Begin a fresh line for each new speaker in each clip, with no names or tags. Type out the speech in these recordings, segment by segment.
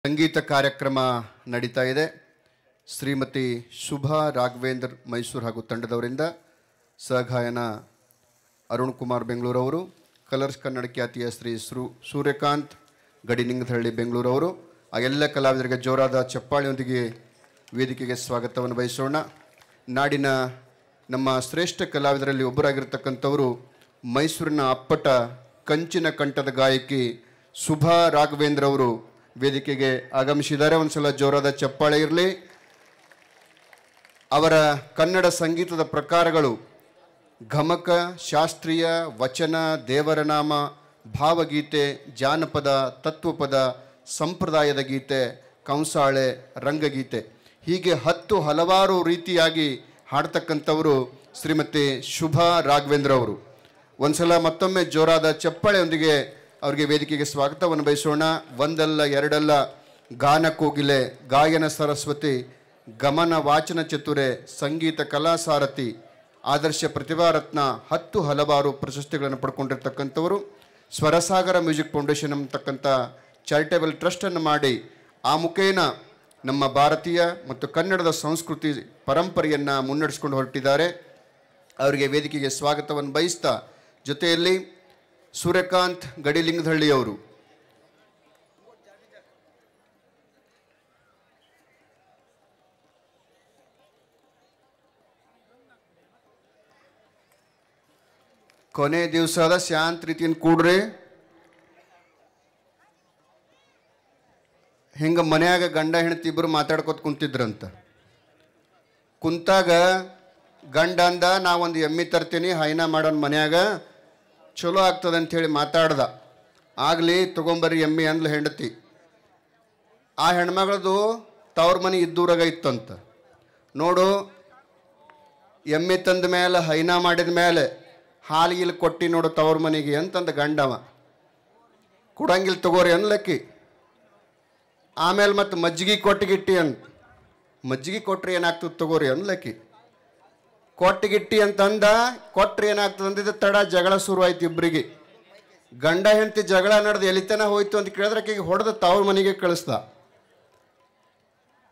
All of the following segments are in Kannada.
ಸಂಗೀತ ಕಾರ್ಯಕ್ರಮ ನಡೀತಾ ಇದೆ. ಶ್ರೀಮತಿ ಶುಭಾ ರಾಘವೇಂದ್ರ ಮೈಸೂರು ಹಾಗೂ ತಂಡದವರಿಂದ ಸಹಗಾಯನ ಅರುಣ್ ಕುಮಾರ್ ಬೆಂಗಳೂರವರು, ಕಲರ್ಸ್ ಕನ್ನಡ ಖ್ಯಾತಿಯ ಶ್ರೀ ಸೂರ್ಯಕಾಂತ್ ಗಡಿನಿಂಗದಹಳ್ಳಿ ಬೆಂಗಳೂರವರು. ಆ ಎಲ್ಲ ಕಲಾವಿದರಿಗೆ ಜೋರಾದ ಚಪ್ಪಾಳೆಯೊಂದಿಗೆ ವೇದಿಕೆಗೆ ಸ್ವಾಗತವನ್ನು ಬಯಸೋಣ. ನಾಡಿನ ನಮ್ಮ ಶ್ರೇಷ್ಠ ಕಲಾವಿದರಲ್ಲಿ ಒಬ್ಬರಾಗಿರ್ತಕ್ಕಂಥವರು ಮೈಸೂರಿನ ಅಪ್ಪಟ ಕಂಚಿನ ಕಂಠದ ಗಾಯಕಿ ಶುಭಾ ರಾಘವೇಂದ್ರ ಅವರು ವೇದಿಕೆಗೆ ಆಗಮಿಸಿದ್ದಾರೆ. ಒಂದ್ಸಲ ಜೋರಾದ ಚಪ್ಪಾಳೆ ಇರಲಿ. ಅವರ ಕನ್ನಡ ಸಂಗೀತದ ಪ್ರಕಾರಗಳು ಗಮಕ, ಶಾಸ್ತ್ರೀಯ, ವಚನ, ದೇವರನಾಮ, ಭಾವಗೀತೆ, ಜಾನಪದ, ತತ್ವಪದ, ಸಂಪ್ರದಾಯದ ಗೀತೆ, ಕಂಸಾಳೆ, ರಂಗಗೀತೆ ಹೀಗೆ ಹಲವಾರು ರೀತಿಯಾಗಿ ಹಾಡ್ತಕ್ಕಂಥವರು ಶ್ರೀಮತಿ ಶುಭಾ ರಾಘವೇಂದ್ರ ಅವರು. ಒಂದ್ಸಲ ಮತ್ತೊಮ್ಮೆ ಜೋರಾದ ಚಪ್ಪಾಳೆಯೊಂದಿಗೆ ಅವರಿಗೆ ವೇದಿಕೆಗೆ ಸ್ವಾಗತವನ್ನು ಬಯಸೋಣ. ಒಂದಲ್ಲ ಎರಡಲ್ಲ, ಗಾನ ಕೋಗಿಲೆ, ಗಾಯನ ಸರಸ್ವತಿ, ಗಮನ ವಾಚನ ಚತುರೆ, ಸಂಗೀತ ಕಲಾ ಸಾರಥಿ, ಆದರ್ಶ ಪ್ರತಿಭಾರತ್ನ ಹಲವಾರು ಪ್ರಶಸ್ತಿಗಳನ್ನು ಪಡ್ಕೊಂಡಿರ್ತಕ್ಕಂಥವರು. ಸ್ವರಸಾಗರ ಮ್ಯೂಸಿಕ್ ಫೌಂಡೇಶನ್ ಅಂತಕ್ಕಂಥ ಚಾರಿಟೇಬಲ್ ಟ್ರಸ್ಟನ್ನು ಮಾಡಿ ಆ ಮುಖೇನ ನಮ್ಮ ಭಾರತೀಯ ಮತ್ತು ಕನ್ನಡದ ಸಂಸ್ಕೃತಿ ಪರಂಪರೆಯನ್ನು ಮುನ್ನಡೆಸ್ಕೊಂಡು ಹೊರಟಿದ್ದಾರೆ. ಅವರಿಗೆ ವೇದಿಕೆಗೆ ಸ್ವಾಗತವನ್ನು ಬಯಸ್ತಾ ಜೊತೆಯಲ್ಲಿ ಸೂರ್ಯಕಾಂತ್ ಗಡಿಲಿಂಗದಹಳ್ಳಿಯವರು, ಕೊನೆ ದಿವಸದ ಶಾಂತ ರೀತಿಯಿಂದ ಕೂಡ್ರಿ. ಹಿಂಗೆ ಮನ್ಯಾಗ ಗಂಡ ಹೆಂಡತಿ ಇಬ್ಬರು ಮಾತಾಡ್ಕೊತ ಕುಂತಿದ್ರಂತ. ಕುಂತಾಗ ಗಂಡ ಅಂದ, ನಾ ಒಂದು ಎಮ್ಮೆ ತರ್ತೀನಿ, ಹೈನಾ ಮಾಡೋಣ ಮನ್ಯಾಗ, ಚಲೋ ಆಗ್ತದೆ ಅಂಥೇಳಿ ಮಾತಾಡ್ದ. ಆಗಲಿ ತೊಗೊಂಬರ್ರಿ ಎಮ್ಮೆ ಅಂದ್ಲು ಹೆಂಡತಿ. ಆ ಹೆಣ್ಮಗಳದು ತವ್ರ ಮನೆ ಇದ್ದೂರಾಗ ಇತ್ತಂತ. ನೋಡು, ಎಮ್ಮೆ ತಂದ ಮೇಲೆ ಹೈನಾ ಮಾಡಿದ ಮೇಲೆ ಹಾಲಿಗಿಲ್ಲಿ ಕೊಟ್ಟು ನೋಡು ತವ್ರ ಮನೆಗೆ ಅಂತಂದ ಗಂಡವ. ಕೊಡಂಗಿಲ್ಲ ತಗೋರಿ ಅನ್ಲಕ್ಕಿ. ಆಮೇಲೆ ಮತ್ತು ಮಜ್ಜಿಗೆ ಕೊಟ್ಟಿಗಿಟ್ಟಿ ಅಂತ, ಮಜ್ಜಿಗೆ ಕೊಟ್ರಿ ಏನಾಗ್ತದೆ ತಗೋರಿ ಅನ್ಲಕ್ಕಿ. ಕೊಟ್ಟಿಗಿಟ್ಟಿ ಅಂತಂದ, ಕೊಟ್ರಿ ಏನಾಗ್ತದೆ ಅಂದಿದ್ದ ತಡ ಜಗಳ ಶುರುವಾಯ್ತು ಇಬ್ಬರಿಗೆ. ಗಂಡ ಹೆಂಡತಿ ಜಗಳ ನಡೆದು ಎಲಿತನ ಹೋಯ್ತು ಅಂತ ಕೇಳಿದ್ರೆ ಆಕೆಗೆ ಹೊಡೆದು ತವ್ರ ಮನೆಗೆ ಕಳಿಸ್ದ.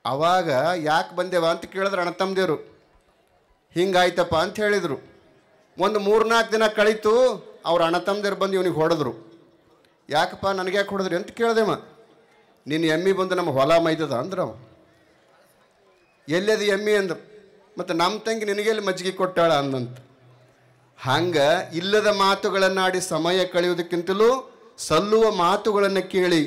ಅವಾಗ ಯಾಕೆ ಬಂದೇವ ಅಂತ ಕೇಳಿದ್ರೆ ಅಣ್ಣ ತಮ್ಮದೇವರು ಹಿಂಗಾಯ್ತಪ್ಪ ಅಂತ ಹೇಳಿದರು. ಒಂದು 3-4 ದಿನ ಕಳೀತು, ಅವ್ರ ಅಣ್ಣ ತಮ್ಮದೇರು ಬಂದು ಇವನಿಗೆ ಹೊಡೆದ್ರು. ಯಾಕಪ್ಪ ನನಗೆ ಯಾಕೆ ಹೊಡೆದ್ರಿ ಅಂತ ಕೇಳ್ದೇವ. ನಿನ್ನ ಎಮ್ಮೆ ಬಂದು ನಮ್ಮ ಹೊಲ ಮೈದದ ಅಂದ್ರೆ ಅವ. ಎಲ್ಲದು ಎಮ್ಮೆ ಅಂದ್ರು. ಮತ್ತು ನಮ್ಮ ತಂಗಿ ನಿನಗೆಲ್ಲಿ ಮಜ್ಜಿಗೆ ಕೊಟ್ಟಾಳ ಅಂದಂತ. ಹಂಗೆ ಇಲ್ಲದ ಮಾತುಗಳನ್ನಾಡಿ ಸಮಯ ಕಳೆಯುವುದಕ್ಕಿಂತಲೂ ಸಲ್ಲುವ ಮಾತುಗಳನ್ನು ಕೇಳಿ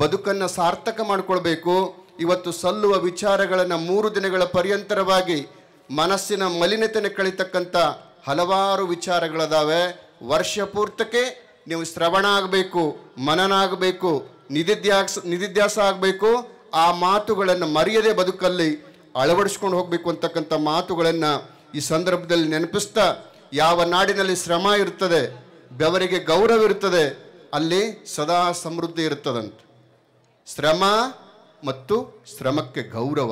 ಬದುಕನ್ನು ಸಾರ್ಥಕ ಮಾಡಿಕೊಳ್ಬೇಕು. ಇವತ್ತು ಸಲ್ಲುವ ವಿಚಾರಗಳನ್ನು 3 ದಿನಗಳ ಪರ್ಯಂತರವಾಗಿ ಮನಸ್ಸಿನ ಮಲಿನತೆಯನ್ನು ಕಳೀತಕ್ಕಂಥ ಹಲವಾರು ವಿಚಾರಗಳದಾವೆ. ವರ್ಷ ಪೂರ್ತಕ್ಕೆ ನೀವು ಶ್ರವಣ ಆಗಬೇಕು, ಮನನ ಆಗಬೇಕು, ನಿಧಿಧ್ಯಾಸ ಆಗಬೇಕು. ಆ ಮಾತುಗಳನ್ನು ಮರೆಯದೆ ಬದುಕಲ್ಲಿ ಅಳವಡಿಸ್ಕೊಂಡು ಹೋಗಬೇಕು ಅಂತಕ್ಕಂಥ ಮಾತುಗಳನ್ನು ಈ ಸಂದರ್ಭದಲ್ಲಿ ನೆನಪಿಸ್ತಾ, ಯಾವ ನಾಡಿನಲ್ಲಿ ಶ್ರಮ ಇರ್ತದೆ, ಬೆವರಿಗೆ ಗೌರವ ಇರ್ತದೆ, ಅಲ್ಲಿ ಸದಾ ಸಮೃದ್ಧಿ ಇರ್ತದಂತ. ಶ್ರಮ ಮತ್ತು ಶ್ರಮಕ್ಕೆ ಗೌರವ,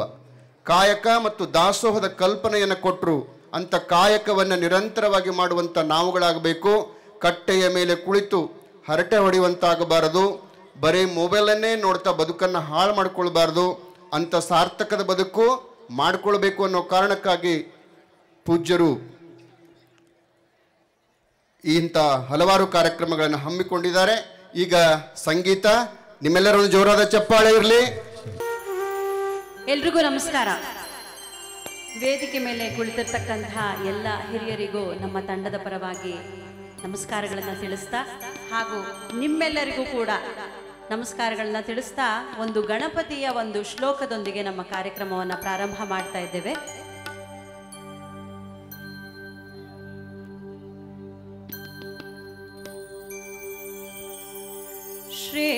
ಕಾಯಕ ಮತ್ತು ದಾಸೋಹದ ಕಲ್ಪನೆಯನ್ನು ಕೊಟ್ಟರು. ಅಂಥ ಕಾಯಕವನ್ನು ನಿರಂತರವಾಗಿ ಮಾಡುವಂಥ ನಾವುಗಳಾಗಬೇಕು. ಕಟ್ಟೆಯ ಮೇಲೆ ಕುಳಿತು ಹರಟೆ ಹೊಡೆಯುವಂತಾಗಬಾರದು. ಬರೀ ಮೊಬೈಲನ್ನೇ ನೋಡ್ತಾ ಬದುಕನ್ನು ಹಾಳು ಮಾಡಿಕೊಳ್ಬಾರ್ದು. ಅಂಥ ಸಾರ್ಥಕದ ಬದುಕು ಮಾಡಿಕೊಳ್ಬೇಕು ಅನ್ನೋ ಕಾರಣಕ್ಕಾಗಿ ಪೂಜ್ಯರು ಇಂಥ ಹಲವಾರು ಕಾರ್ಯಕ್ರಮಗಳನ್ನು ಹಮ್ಮಿಕೊಂಡಿದ್ದಾರೆ. ಈಗ ಸಂಗೀತ, ನಿಮ್ಮೆಲ್ಲರೂ ಜೋರಾದ ಚಪ್ಪಾಳೆ ಇರಲಿ.
ಎಲ್ರಿಗೂ ನಮಸ್ಕಾರ. ವೇದಿಕೆ ಮೇಲೆ ಕುಳಿತಿರ್ತಕ್ಕಂತಹ ಎಲ್ಲ ಹಿರಿಯರಿಗೂ ನಮ್ಮ ತಂಡದ ಪರವಾಗಿ ನಮಸ್ಕಾರಗಳನ್ನು ತಿಳಿಸ್ತಾ, ಹಾಗೂ ನಿಮ್ಮೆಲ್ಲರಿಗೂ ಕೂಡ ನಮಸ್ಕಾರಗಳನ್ನ ತಿಳಿಸ್ತಾ, ಒಂದು ಗಣಪತಿಯ ಒಂದು ಶ್ಲೋಕದೊಂದಿಗೆ ನಮ್ಮ ಕಾರ್ಯಕ್ರಮವನ್ನು ಪ್ರಾರಂಭ ಮಾಡ್ತಾ ಇದ್ದೇವೆ. ಶ್ರೀ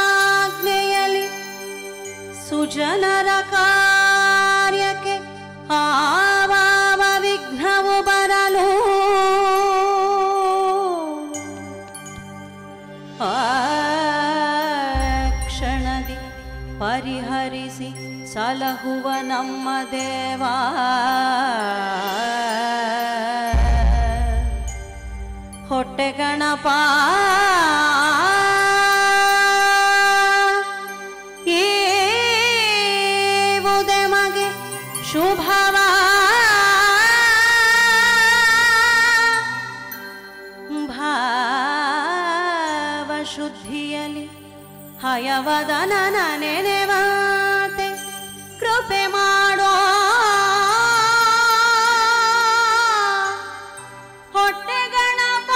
ವನಜನಾಭನಾಗ್ನೆಯಲಿ ಸುಜನರ ಕಾರ್ಯಕ್ಕೆ ಆವಾವ ವಿಘ್ನವು ಬರಲು ಆ ಕ್ಷಣದಿ ಪರಿಹರಿಸಿ ಸಲಹುವ ನಮ್ಮ ದೇವಾ. ಹೊಟ್ಟೆ ಗಣಪ ಏವುದೆ ಮಗೆ ಶುಭವ ಭಾವ ಶುದ್ಧಿಯಲಿ ಹಯವದನ ನೆನೆವಾತೆ ಕೃಪೆ ಮಾಡೋ ಹೊಟ್ಟೆ ಗಣಪ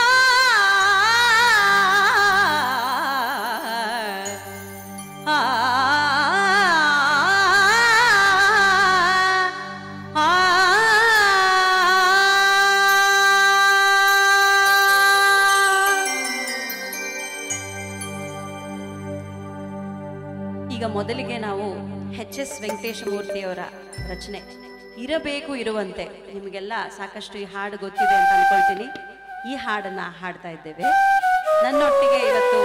ಈಗ ಮೊದಲಿಗೆ ನಾವು ಎಚ್.ಎಸ್. ವೆಂಕಟೇಶಮೂರ್ತಿಯವರ ರಚನೆ ಇರಬೇಕು ಇರುವಂತೆ. ನಿಮಗೆಲ್ಲ ಸಾಕಷ್ಟು ಈ ಹಾಡು ಗೊತ್ತಿದೆ ಅಂತ ಅನ್ಕೊಳ್ತೀನಿ. ಈ ಹಾಡನ್ನು ಹಾಡ್ತಾ ಇದ್ದೇವೆ. ನನ್ನೊಟ್ಟಿಗೆ ಇವತ್ತು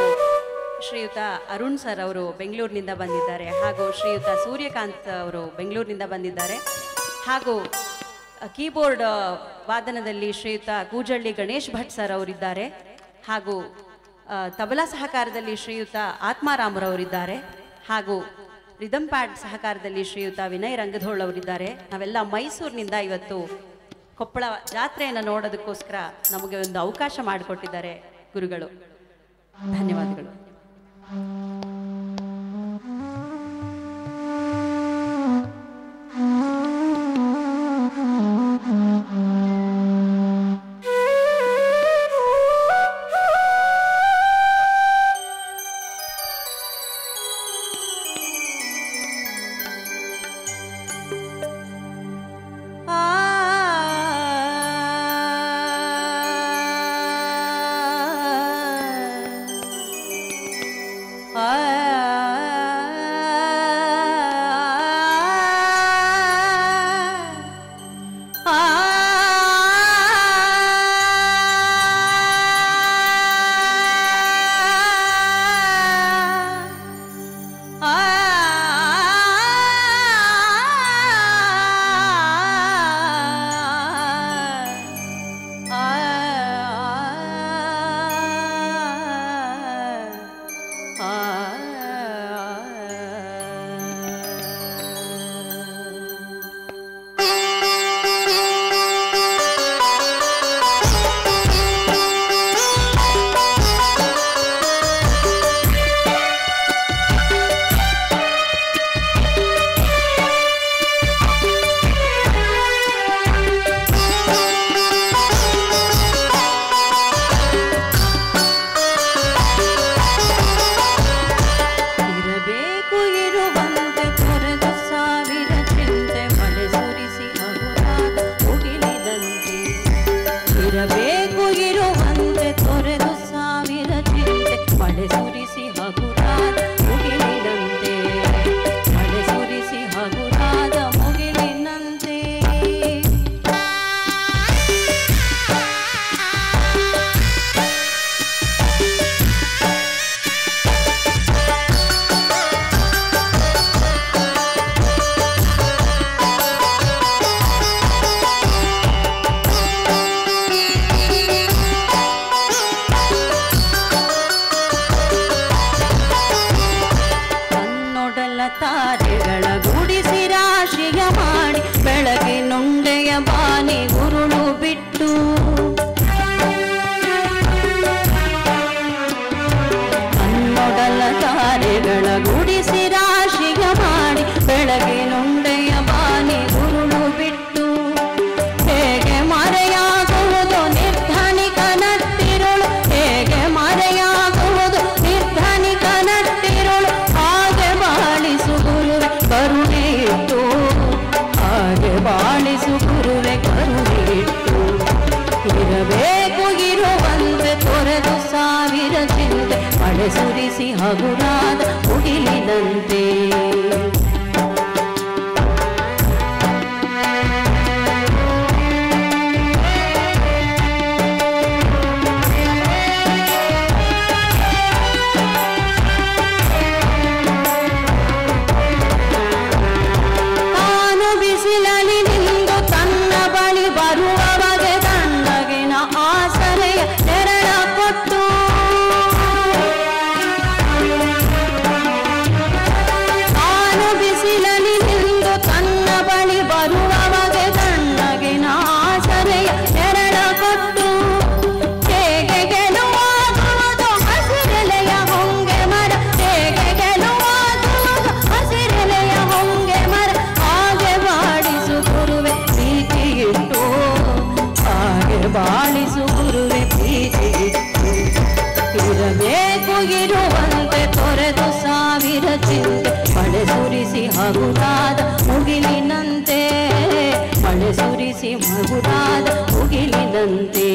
ಶ್ರೀಯುತ ಅರುಣ್ ಸರ್ ಅವರು ಬೆಂಗಳೂರಿನಿಂದ ಬಂದಿದ್ದಾರೆ, ಹಾಗೂ ಶ್ರೀಯುತ ಸೂರ್ಯಕಾಂತ್ ಅವರು ಬೆಂಗಳೂರಿನಿಂದ ಬಂದಿದ್ದಾರೆ, ಹಾಗೂ ಕೀಬೋರ್ಡ್ ವಾದನದಲ್ಲಿ ಶ್ರೀಯುತ ಕೂಜಳ್ಳಿ ಗಣೇಶ್ ಭಟ್ ಸರ್ ಅವರಿದ್ದಾರೆ, ಹಾಗೂ ತಬಲಾ ಸಹಕಾರದಲ್ಲಿ ಶ್ರೀಯುತ ಆತ್ಮಾರಾಮರವರಿದ್ದಾರೆ, ಹಾಗೂ ರಿದಮ್ ಪ್ಯಾಡ್ ಸಹಕಾರದಲ್ಲಿ ಶ್ರೀಯುತ ವಿನಯ್ ರಂಗಧೋಳ್ ಅವರಿದ್ದಾರೆ. ನಾವೆಲ್ಲ ಮೈಸೂರಿನಿಂದ ಇವತ್ತು ಕೊಪ್ಪಳ ಜಾತ್ರೆಯನ್ನು ನೋಡೋದಕ್ಕೋಸ್ಕರ ನಮಗೆ ಒಂದು ಅವಕಾಶ ಮಾಡಿಕೊಟ್ಟಿದ್ದಾರೆ ಗುರುಗಳು. ಧನ್ಯವಾದಗಳು. ಸುರಿಸಿ ಹಗುರಾದ ಮುಗಿಲಿನಂತೆ ತಾನು ಬಿಸಿಲಲ್ಲಿ ನಿಂದು ತನ್ನ ಬಳಿ ಬರುವವಗೆ ತಣ್ಣಗಿನ ಆಸರೆಯ ನೆರಳ ಗುರುವೆ ಪ್ರೀತಿಗಿತ್ತು ಇರಬೇಕು ಇರುವಂತೆ ತೊರೆದು ಸಾವಿರ ಚಿಂತೆ ಮಳೆ ಸುರಿಸಿ ಹಗುರಾದ ಮುಗಿಲಿನಂತೆ ಮಳೆ ಸುರಿಸಿ ಹಗುರಾದ ಮುಗಿಲಿನಂತೆ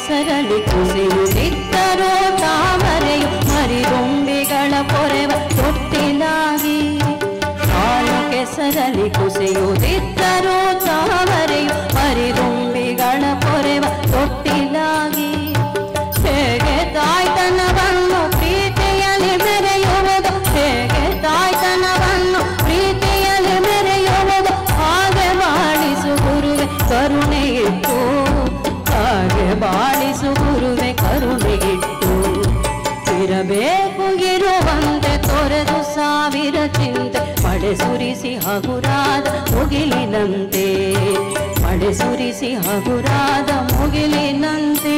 ಸರಳಿ ಕುಸಿಯುತ್ತಿದ್ದರೂ ತಾಮರೆಯು ಮರಿಗೊಂಬಿಗಳ ಪೊರೆವ ತೊಟ್ಟಿಲಾಗಿ ತಾನು ಕೆಸರಲಿ ಕುಸಿಯುತ್ತಿದ್ದರೂ ತಾಮರೆಯು ಮರಿಗೊಂಬಿಗಳ ಪೊರೆವ ತೊಟ್ಟಿಲಾಗಿ ಹೇಗೆ ತಾಯ್ತನವನ್ನು ಪ್ರೀತಿಯಲ್ಲಿ ಮೆರೆಯುವುದು ಹೇಗೆ ತಾಯ್ತನವನ್ನು ಪ್ರೀತಿಯಲ್ಲಿ ಮೆರೆಯುವುದು ಹಾಗೆ ಬಾಳಿಸು ಗುರುವೆ ಕರುಣೆ ಇಟ್ಟು ಹಾಗೆ ಬಾಳಿಸು ಗುರುವೆ ಕರುಣೆಗಿಟ್ಟು ಇರಬೇಕು ಇರುವಂತೆ ತೊರೆದು ಸಾವಿರ ಚಿಂತೆ ಮಳೆ ಸುರಿಸಿ ಹಗುರಾದ ಮುಗಿಲಿನಂತೆ ಮಳೆ ಸುರಿಸಿ ಹಗುರಾದ ಮುಗಿಲಿನಂತೆ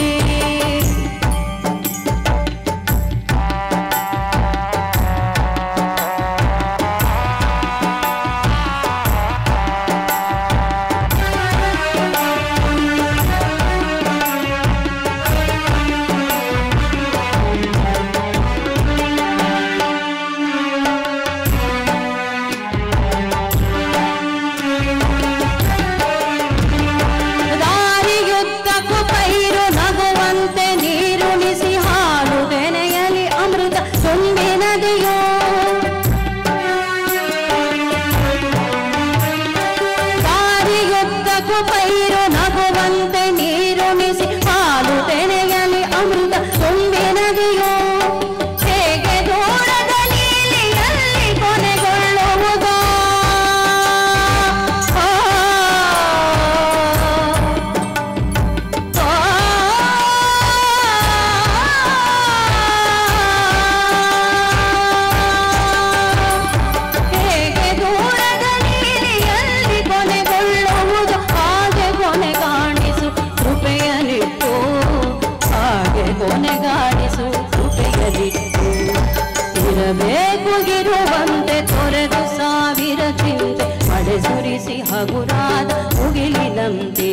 ಇರಬೇಕುಗಿರುವಂತೆ ತೊರೆದು ಸಾವಿರ ಚಿಂತೆ ಮಳೆ ಸುರಿಸಿ ಹಗುರಾದ ಮುಗಿಲಿನಂತೆ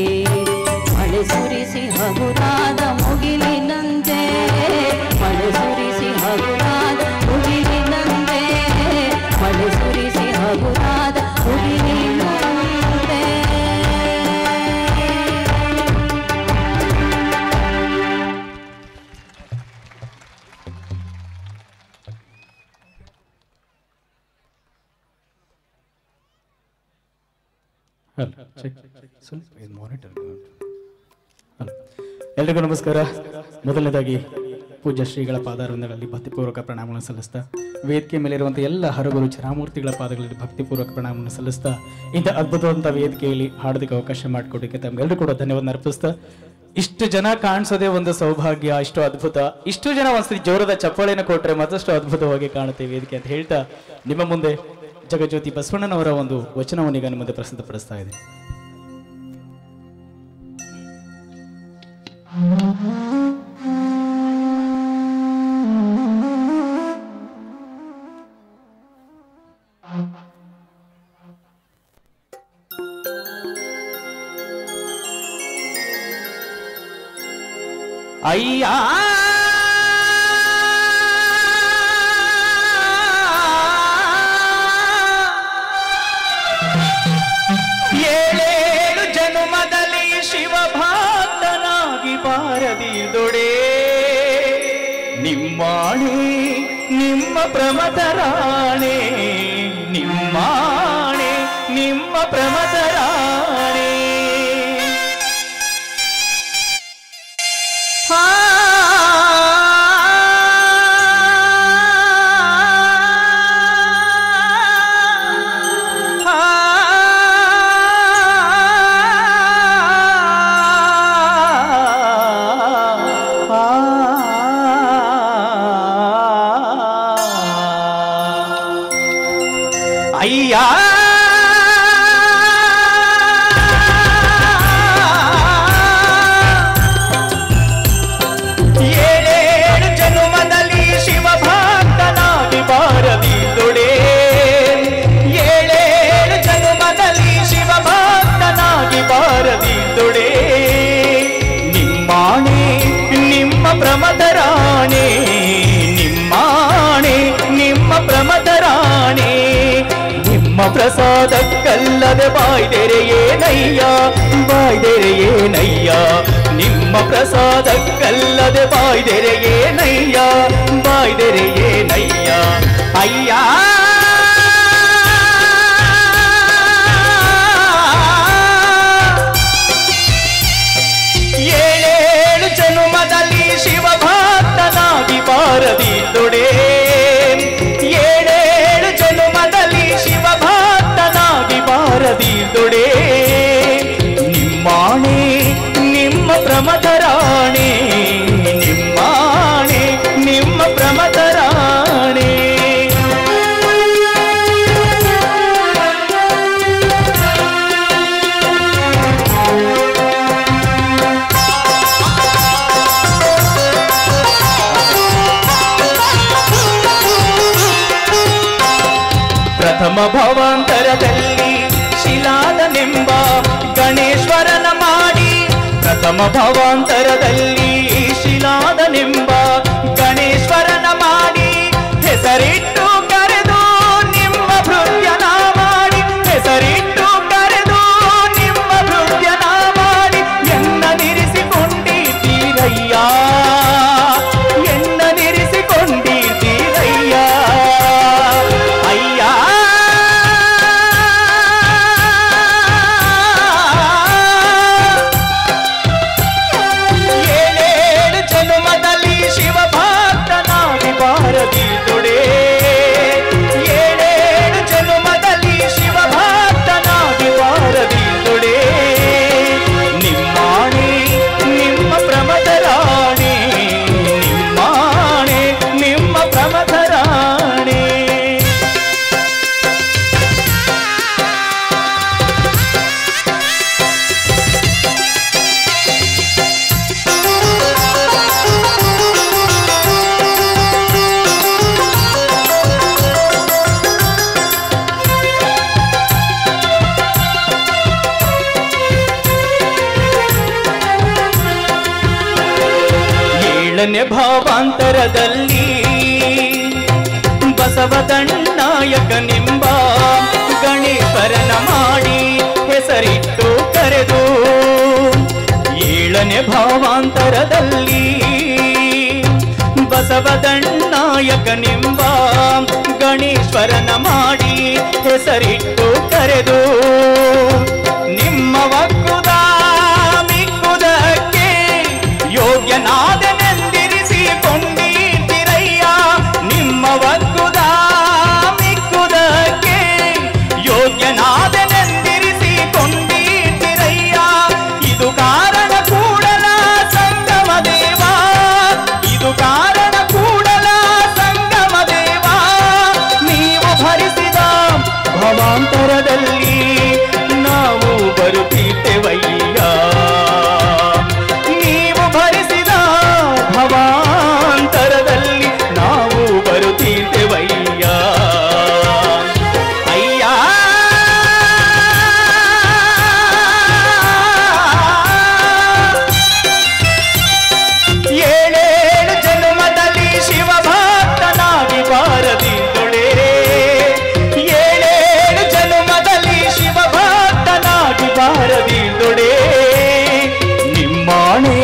ಮಳೆ ಸುರಿಸಿ ಹಗುರಾದ ಮುಗಿಲಿನಂತೆ ಮಳೆ ಸುರಿಸಿ ಹಗುರಾದ ಮುಗಿಲಿನಂತೆ ಮಳೆ ಸುರಿಸಿ ಹಗುರಾದ ಮುಗಿಲಿನಂತೆ
ಎಲ್ರಿಗೂ ನಮಸ್ಕಾರ. ಮೊದಲನೇದಾಗಿ ಪೂಜ್ಯ ಶ್ರೀಗಳ ಪಾದಾರವಿಂದಗಳಲ್ಲಿ ಭಕ್ತಿಪೂರ್ವಕ ಪ್ರಣಾಮಗಳನ್ನು ಸಲ್ಲಿಸ್ತಾ, ವೇದಿಕೆ ಮೇಲಿರುವಂಥ ಎಲ್ಲ ಹರಗುರು ಚರಾಮೂರ್ತಿಗಳ ಪಾದಗಳಲ್ಲಿ ಭಕ್ತಿಪೂರ್ವಕ ಪ್ರಣಾಮವನ್ನು ಸಲ್ಲಿಸ್ತಾ, ಇಂಥ ಅದ್ಭುತವಂತ ವೇದಿಕೆಯಲ್ಲಿ ಹಾಡೋದಕ್ಕೆ ಅವಕಾಶ ಮಾಡಿಕೊಡೋಕ್ಕೆ ತಮ್ಗೆಲ್ಲರೂ ಕೂಡ ಧನ್ಯವಾದ ಅರ್ಪಿಸ್ತಾ, ಇಷ್ಟು ಜನ ಕಾಣಿಸೋದೇ ಒಂದು ಸೌಭಾಗ್ಯ, ಇಷ್ಟು ಅದ್ಭುತ. ಇಷ್ಟು ಜನ ಒಂದ್ಸರಿ ಜೋರದ ಚಪ್ಪಾಳೆಯನ್ನು ಕೊಟ್ಟರೆ ಮತ್ತಷ್ಟು ಅದ್ಭುತವಾಗಿ ಕಾಣುತ್ತೆ ವೇದಿಕೆ ಅಂತ ಹೇಳ್ತಾ, ನಿಮ್ಮ ಮುಂದೆ ಜಗಜ್ಯೋತಿ ಬಸವಣ್ಣನವರ ಒಂದು ವಚನವನ್ನು ಈಗ ನಿಮ್ಮ ಮುಂದೆ ಪ್ರಸ್ತುತಪಡಿಸ್ತಾ ಇದೆ. ಅಯ್ಯ ಏಳೇಳು ಜನುಮದಲ್ಲಿ ಶಿವಭಕ್ತನಾಗಿ ಬಾರದಿದೊಡೆ ನಿಮ್ಮಾಣೆ ನಿಮ್ಮ ಪ್ರಮದರಾಣೆ ನಿಮ್ಮಾಣೆ ನಿಮ್ಮ ಪ್ರಮದರಾಣೆ
ಪ್ರಸಾದಕ್ಕಲ್ಲದೆ ಬಾಯ್ದೆರೆಯೇನಯ್ಯ ಬಾಯ್ದೆರೆಯೇನಯ್ಯ ನಿಮ್ಮ ಪ್ರಸಾದಕ್ಕಲ್ಲದೆ ಬಾಯ್ದೆರೆಯೇನಯ್ಯ ಬಾಯ್ದೆರೆಯೇನಯ್ಯ ಅಯ್ಯ ಏಳೇಳು ಜನುಮದಲ್ಲಿ ಶಿವಭಕ್ತನಾಗಿ ಬಾರದಿದ್ದೊಡೆ ಏಳೇಳು ಜನುಮದಲ್ಲಿ ಶಿವಭಕ್ತನಾಗಿ ಬಾರದಿದ್ದೊಡೆ ನಿಮ್ಮಾಣೆ ನಿಮ್ಮ ಪ್ರಮದರಾಣೆ ನಿಮ್ಮಾಣೆ ನಿಮ್ಮ ಪ್ರಮದರಾಣೆ ಪ್ರಥಮ ಭವಾಂತರದಲ್ಲಿ ಶಿಲಾದನೆಂಬ ಗಣೇಶ್ವರನ ಮಾಡಿ ಪ್ರಥಮ ಭವಾಂತರದಲ್ಲಿ ಶಿಲಾದನೆಂಬ ಗಣೇಶ್ವರನ ಮಾಡಿ ಹೆಸರಿಟ್ಟು ಕರೆದು ನಿಮ್ಮ ಭೃತ್ಯನ ಮಾಡಿ ಹೆಸರಿಟ್ಟು ಕರೆದು ನಿಮ್ಮ ಭೃತ್ಯನ ಮಾಡಿ ಎನ್ನನಿರಿಸಿಕೊಂಡಿದ್ದೀರಯ್ಯ ಎನ್ನನಿರಿಸಿಕೊಂಡಿದ್ದೀರಯ್ಯ ಅಯ್ಯ ಏಳೇಳು ಜನುಮದಲ್ಲಿ ಶಿವಭಕ್ತನಾಗಿ ಬಾರದಿದ್ದೊಡೆ ಏಳೇಳು ಜನುಮದಲ್ಲಿ ಶಿವಭಕ್ತನಾಗಿ ಬಾರದಿದ್ದೊಡೆ ನಿಮ್ಮಾಣೆ ನಿಮ್ಮ ಪ್ರಮದರಾಣೆ ನಿಮ್ಮಾಣೆ ನಿಮ್ಮ ಪ್ರಮದರಾಣೆ ಏಳನೇ ಭಾವಾಂತರದಲ್ಲಿ ಬಸವದಣ್ಣಾಯಕನೆಂಬ ಗಣೇಶ್ವರನ ಮಾಡಿ ಹೆಸರಿಟ್ಟು ಕರೆದು ಏಳನೇ ಭಾವಾಂತರದಲ್ಲಿ ಬಸವದಣ್ಣಾಯಕನೆಂಬ ಗಣೇಶ್ವರನ ಮಾಡಿ ಹೆಸರಿಟ್ಟು ಕರೆದು ನಿಮ್ಮ ಒಕ್ಕುದ ಮಿಕ್ಕುದಕ್ಕೆ ಯೋಗ್ಯನಾದನೆಂದಿರಿಸಿಕೊಂಡಿದ್ದೀರಯ್ಯ ನಿಮ್ಮ ಒಕ್ಕುದ ಮಿಕ್ಕುದಕ್ಕೆ ಯೋಗ್ಯನಾದನೆಂದಿರಿಸಿಕೊಂಡಿದ್ದೀರಯ್ಯ ಇದು ಕಾರಣ ಕೂಡಲ ಸಂಗಮ ದೇವ ಇದು ಕಾರಣ ಕೂಡಲ ಸಂಗಮ ದೇವ ನೀವು ಭರಿಸಿದ ಭವಾಂತರದಲ್ಲಿ ನಾವು ಬರುತ್ತಿದ್ದೆವಯ್ಯ ನೀವು ಭರಿಸಿದ ಭವಾಂತರದಲ್ಲಿ ನಾವು ಬರುತ್ತಿದ್ದೆವಯ್ಯ ಅಯ್ಯ ಏಳೇಳು ಜನುಮದಲ್ಲಿ ಶಿವಭಕ್ತನಾಗಿ ಬಾರದಿದ್ದೊಡೆ ಏಳೇಳು ಜನುಮದಲ್ಲಿ ಶಿವಭಕ್ತನಾಗಿ ಬಾರದಿದ್ದೊಡೆ ನಿಮ್ಮಾಣೆ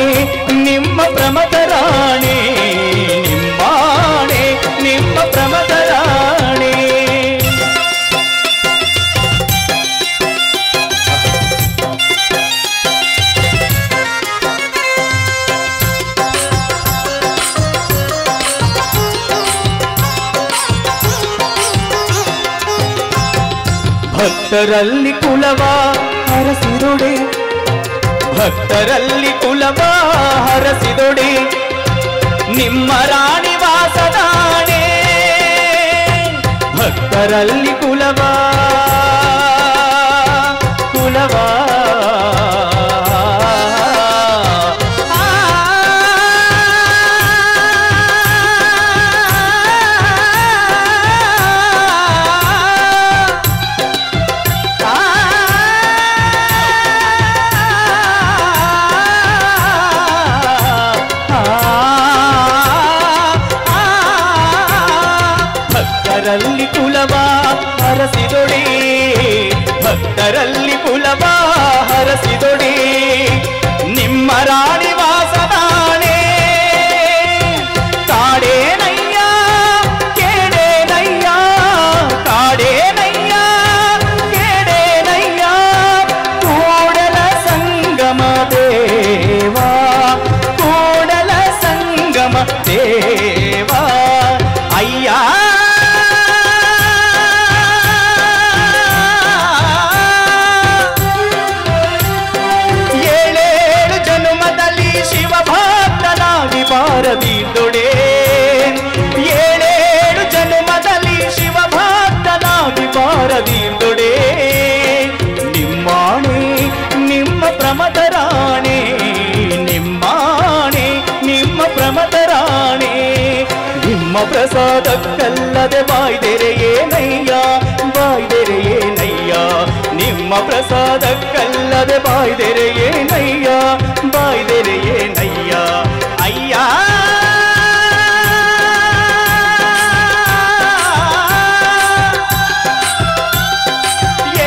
ನಿಮ್ಮ ಪ್ರಮದರಾಣೆ ನಿಮ್ಮಾಣೆ ನಿಮ್ಮ ಪ್ರಮದರಾಣೆ ಭಕ್ತರಲ್ಲಿ ಕುಲವ ಹರಸಿದೊಡೆ ಭಕ್ತರಲ್ಲಿ ಕುಲವ ಹರಸಿದೊಡೆ ನಿಮ್ಮ ರಾಣಿ ವಾಸದಾಣೆ ಭಕ್ತರಲ್ಲಿ ಕುಲವ ಕುಲವ ಭಕ್ತರಲ್ಲಿ ಕುಲವ ಹರಸಿದೊಡೆ ಭಕ್ತರಲ್ಲಿ ಕುಲವ ಹರಸಿದೊಡೆ ನಿಮ್ಮ ರಾಣಿ ವಾಸದಾಣೆ ಕಾಡೇನಯ್ಯ ಕೇಡೇನಯ್ಯ ಕಾಡೇನಯ್ಯ ಕೇಡೇನಯ್ಯ ಕೂಡಲ ಸಂಗಮ ದೇವಾ ಕೂಡಲ ಸಂಗಮ ದೇವಾ ಅಯ್ಯ ಬಾರದಿದ್ದೊಡೆ ಏಳೇಳು ಜನ್ಮದಲ್ಲಿ ಶಿವ ಭಕ್ತನಾಗಿ ಬಾರದಿದ್ದೊಡೆ ನಿಮ್ಮಾಣೆ ನಿಮ್ಮ ಪ್ರಮದರಾಣೆ ನಿಮ್ಮಾಣೆ ನಿಮ್ಮ ಪ್ರಮದರಾಣೆ ನಿಮ್ಮ ಪ್ರಸಾದಕ್ಕಲ್ಲದೆ ಬಾಯ್ದೆರೆ ಏನಯ್ಯ ಬಾಯ್ದೆರೆ ಏನಯ್ಯ ನಿಮ್ಮ ಪ್ರಸಾದಕ್ಕಲ್ಲದೆ ಬಾಯ್ದೆರೆ ಏನಯ್ಯ ಬಾಯ್ದೆರೆ ಏನಯ್ಯ ಅಯ್ಯ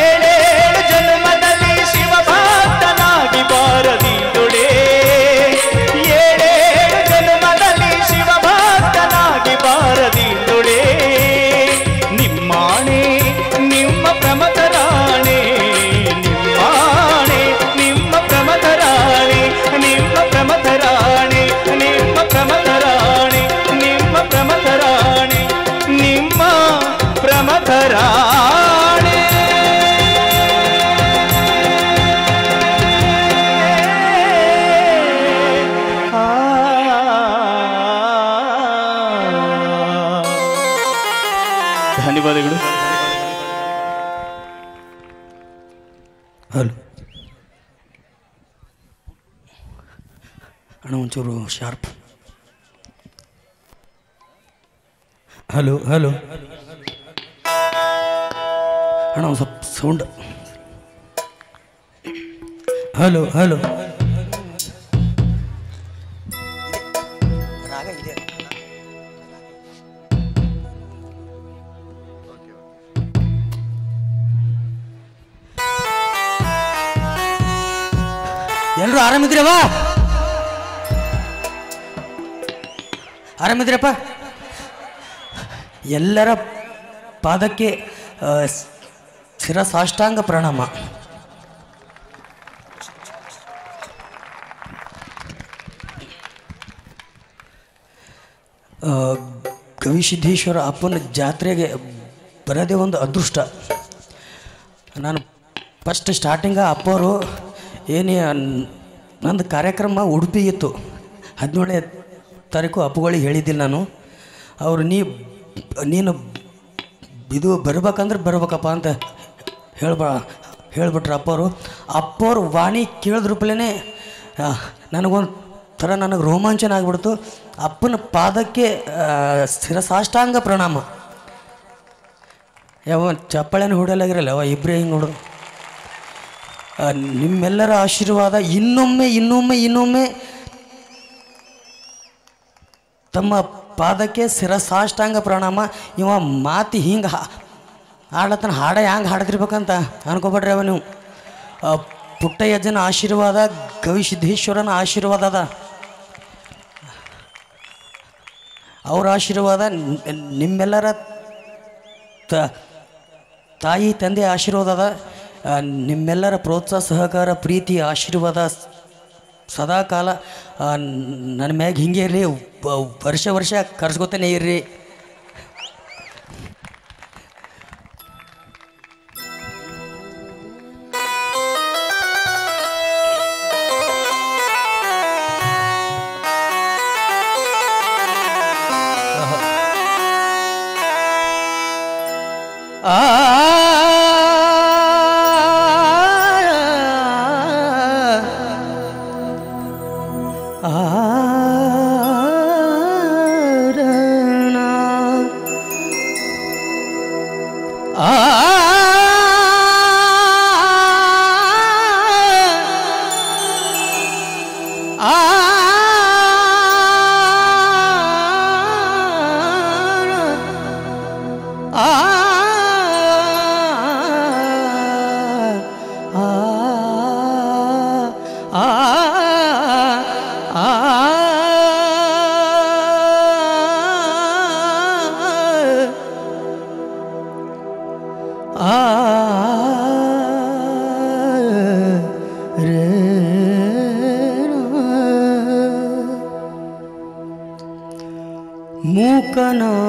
ಏಳೇಳು ಜನ್ಮದಲ್ಲಿ ಶಿವ ಭಕ್ತನಾಗಿ ಬಾರದಿದ್ದೊಡೆ ಏಳೇಳು ಜನ್ಮದಲ್ಲಿ ಶಿವ ಭಕ್ತನಾಗಿ ಬಾರದಿದ್ದೊಡೆ ನಿಮ್ಮಾಣೆ ನಿಮ್ಮ ಪ್ರಮದರಾಣೆ ನಿಮ್ಮಾಣೆ ನಿಮ್ಮ ಪ್ರಮದರಾಣೆ ನಿಮ್ಮ ಪ್ರಮದರಾಣೆ ನಿಮ್ಮ ಪ್ರಮದರಾಣೆ ನಿಮ್ಮ ಪ್ರಮದರಾಣೆ ನಿಮ್ಮ ಪ್ರಮದರಾಣೆ ಧನ್ಯವಾದಗಳು.
ಹಲೋ ಅಣ್ಣ ಒಂಚೂರು ಶಾರ್ಪ್. ಹಲೋ ಹಲೋ ಅಣ್ಣ ಒಂದು ಸ್ವಲ್ಪ ಸೌಂಡ್. ಹಲೋ ಹಲೋ ರಾಗ ಇದೆ. ಎಲ್ಲರೂ ಆರಾಮಿದ್ರವ? ಆರಾಮಿದ್ರಪ್ಪ? ಎಲ್ಲರ ಪಾದಕ್ಕೆ ಶಿರಸಾಷ್ಟಾಂಗ ಪ್ರಣಾಮ. ಗವಿಸಿದ್ದೇಶ್ವರ ಅಪ್ಪನ ಜಾತ್ರೆಗೆ ಬರೋದೇ ಒಂದು ಅದೃಷ್ಟ. ನಾನು ಫಸ್ಟ್ ಸ್ಟಾರ್ಟಿಂಗ ಅಪ್ಪವರು ಏನೇ ನಂದು ಕಾರ್ಯಕ್ರಮ ಉಡುಪಿ ಇತ್ತು. 17ನೇ ತಾರೀಕು ಅಪ್ಪುಗಳಿಗೆ ಹೇಳಿದ್ದಿಲ್ಲ ನಾನು. ಅವರು ನೀನು ಇದು ಬರ್ಬೇಕಂದ್ರೆ ಬರ್ಬೇಕಪ್ಪ ಅಂತ ಹೇಳ್ಬಿಟ್ರು ಅಪ್ಪವರು ವಾಣಿ ಕೇಳಿದ್ರೂಪಲೇ ನನಗೊಂದು ಥರ ನನಗೆ ರೋಮಾಂಚನ ಆಗಿಬಿಡ್ತು. ಅಪ್ಪನ ಪಾದಕ್ಕೆ ಶಿರಸಾಷ್ಟಾಂಗ ಪ್ರಣಾಮ. ಯಾವ ಚಪ್ಪಾಳೆನ ಹೊಡೆಯಲಾಗಿರಲ್ಲ ಅವ ಇಬ್ಬರೇ ಹಿಂಗೆ ನೋಡು. ನಿಮ್ಮೆಲ್ಲರ ಆಶೀರ್ವಾದ ಇನ್ನೊಮ್ಮೆ ತಮ್ಮ ಪಾದಕ್ಕೆ ಶಿರಸಾಷ್ಟಾಂಗ ಪ್ರಣಾಮ. ಇವ ಮಾತಿ ಹಿಂಗೆ ಹಾಡ್ಲತ್ತನ ಹಾಡ ಹ್ಯಾಂಗೆ ಹಾಡ್ತಿರ್ಬೇಕಂತ ಅನ್ಕೋಬೇಡ್ರಿ. ಅವ ನೀವು ಪುಟ್ಟಯ್ಯಜ್ಜನ ಆಶೀರ್ವಾದ, ಗವಿಸಿದ್ದೇಶ್ವರನ ಆಶೀರ್ವಾದ ಅದ. ಅವ್ರ ಆಶೀರ್ವಾದ, ನಿಮ್ಮೆಲ್ಲರ ತಾಯಿ ತಂದೆ ಆಶೀರ್ವಾದ ಅದ. ನಿಮ್ಮೆಲ್ಲರ ಪ್ರೋತ್ಸಾಹ, ಸಹಕಾರ, ಪ್ರೀತಿ, ಆಶೀರ್ವಾದ ಸದಾಕಾಲ ನನ್ನ ಮ್ಯಾಗ ಹಿಂಗೆ ಇರಲಿ. ವರ್ಷ ಕರ್ಸ್ಕೊತಾನೆ ಇರ್ರಿ.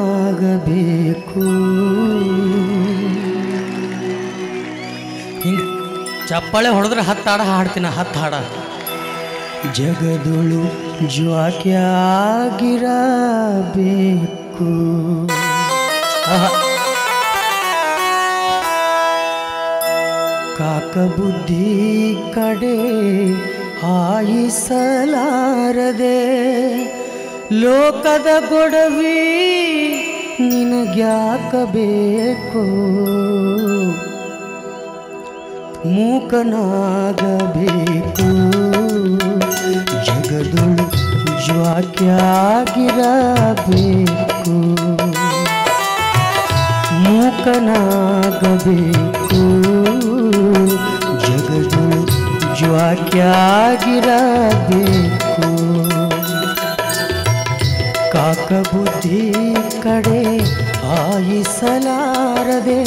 ಮೂಕನಾಗಬೇಕು ಹಿಂಗೆ ಚಪ್ಪಾಳೆ ಹೊಡೆದ್ರೆ 10 ಹಾಡು ಹಾಡ್ತೀನಿ 10 ಹಾಡ ಜಗದೊಳು ಜ್ವಾಕ್ಯಾಗಿರಬೇಕು ಕಾಕ ಬುದ್ಧಿ ಕಡೆ ಹಾಯಿಸಲಾರದೆ ಲೋಕದ ಗೊಡವಿ ನಿನಗ್ಯಾಕಬೇಕು ಮೂಕನಾಗಬೇಕು ಜಗದೊಳು ಜ್ವಾಕ್ಯಾಗಿರಬೇಕು ಮೂಕನಾಗಬೇಕು ಜಗದೊಳು ಜ್ವಾಕ್ಯಾಗಿರಬೇಕು ಕಾಕ ಬುದ್ಧಿ ಕಡೆ ಹಾಯಿಸಲಾರದೆ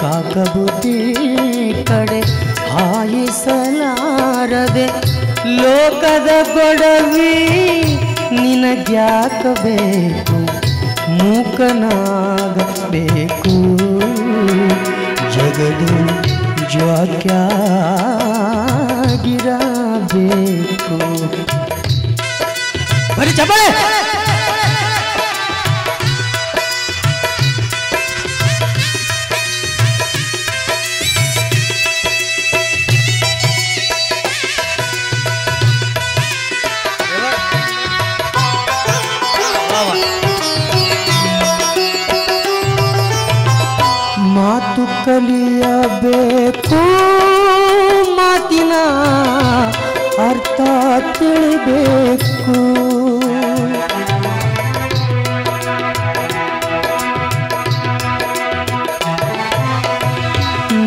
ಕಾಕ ಬುದ್ಧಿ ಕಡೆ ಹಾಯಿಸಲಾರದೆ ಲೋಕದ ಗೊಡವಿ ನಿನಗ್ಯಾಕಬೇಕು ಮೂಕನಾಗಬೇಕು ಜಗದು ಜ್ವಾಕ್ಯಾಗಿರಬೇಕು ಬರೀ ಚಪ್ಪಾಳೆ ಮಾತು ಕಲಿಯಬೇಕು ಮಾತಿನ ಅರ್ಥ ತಿಳಿಬೇಕು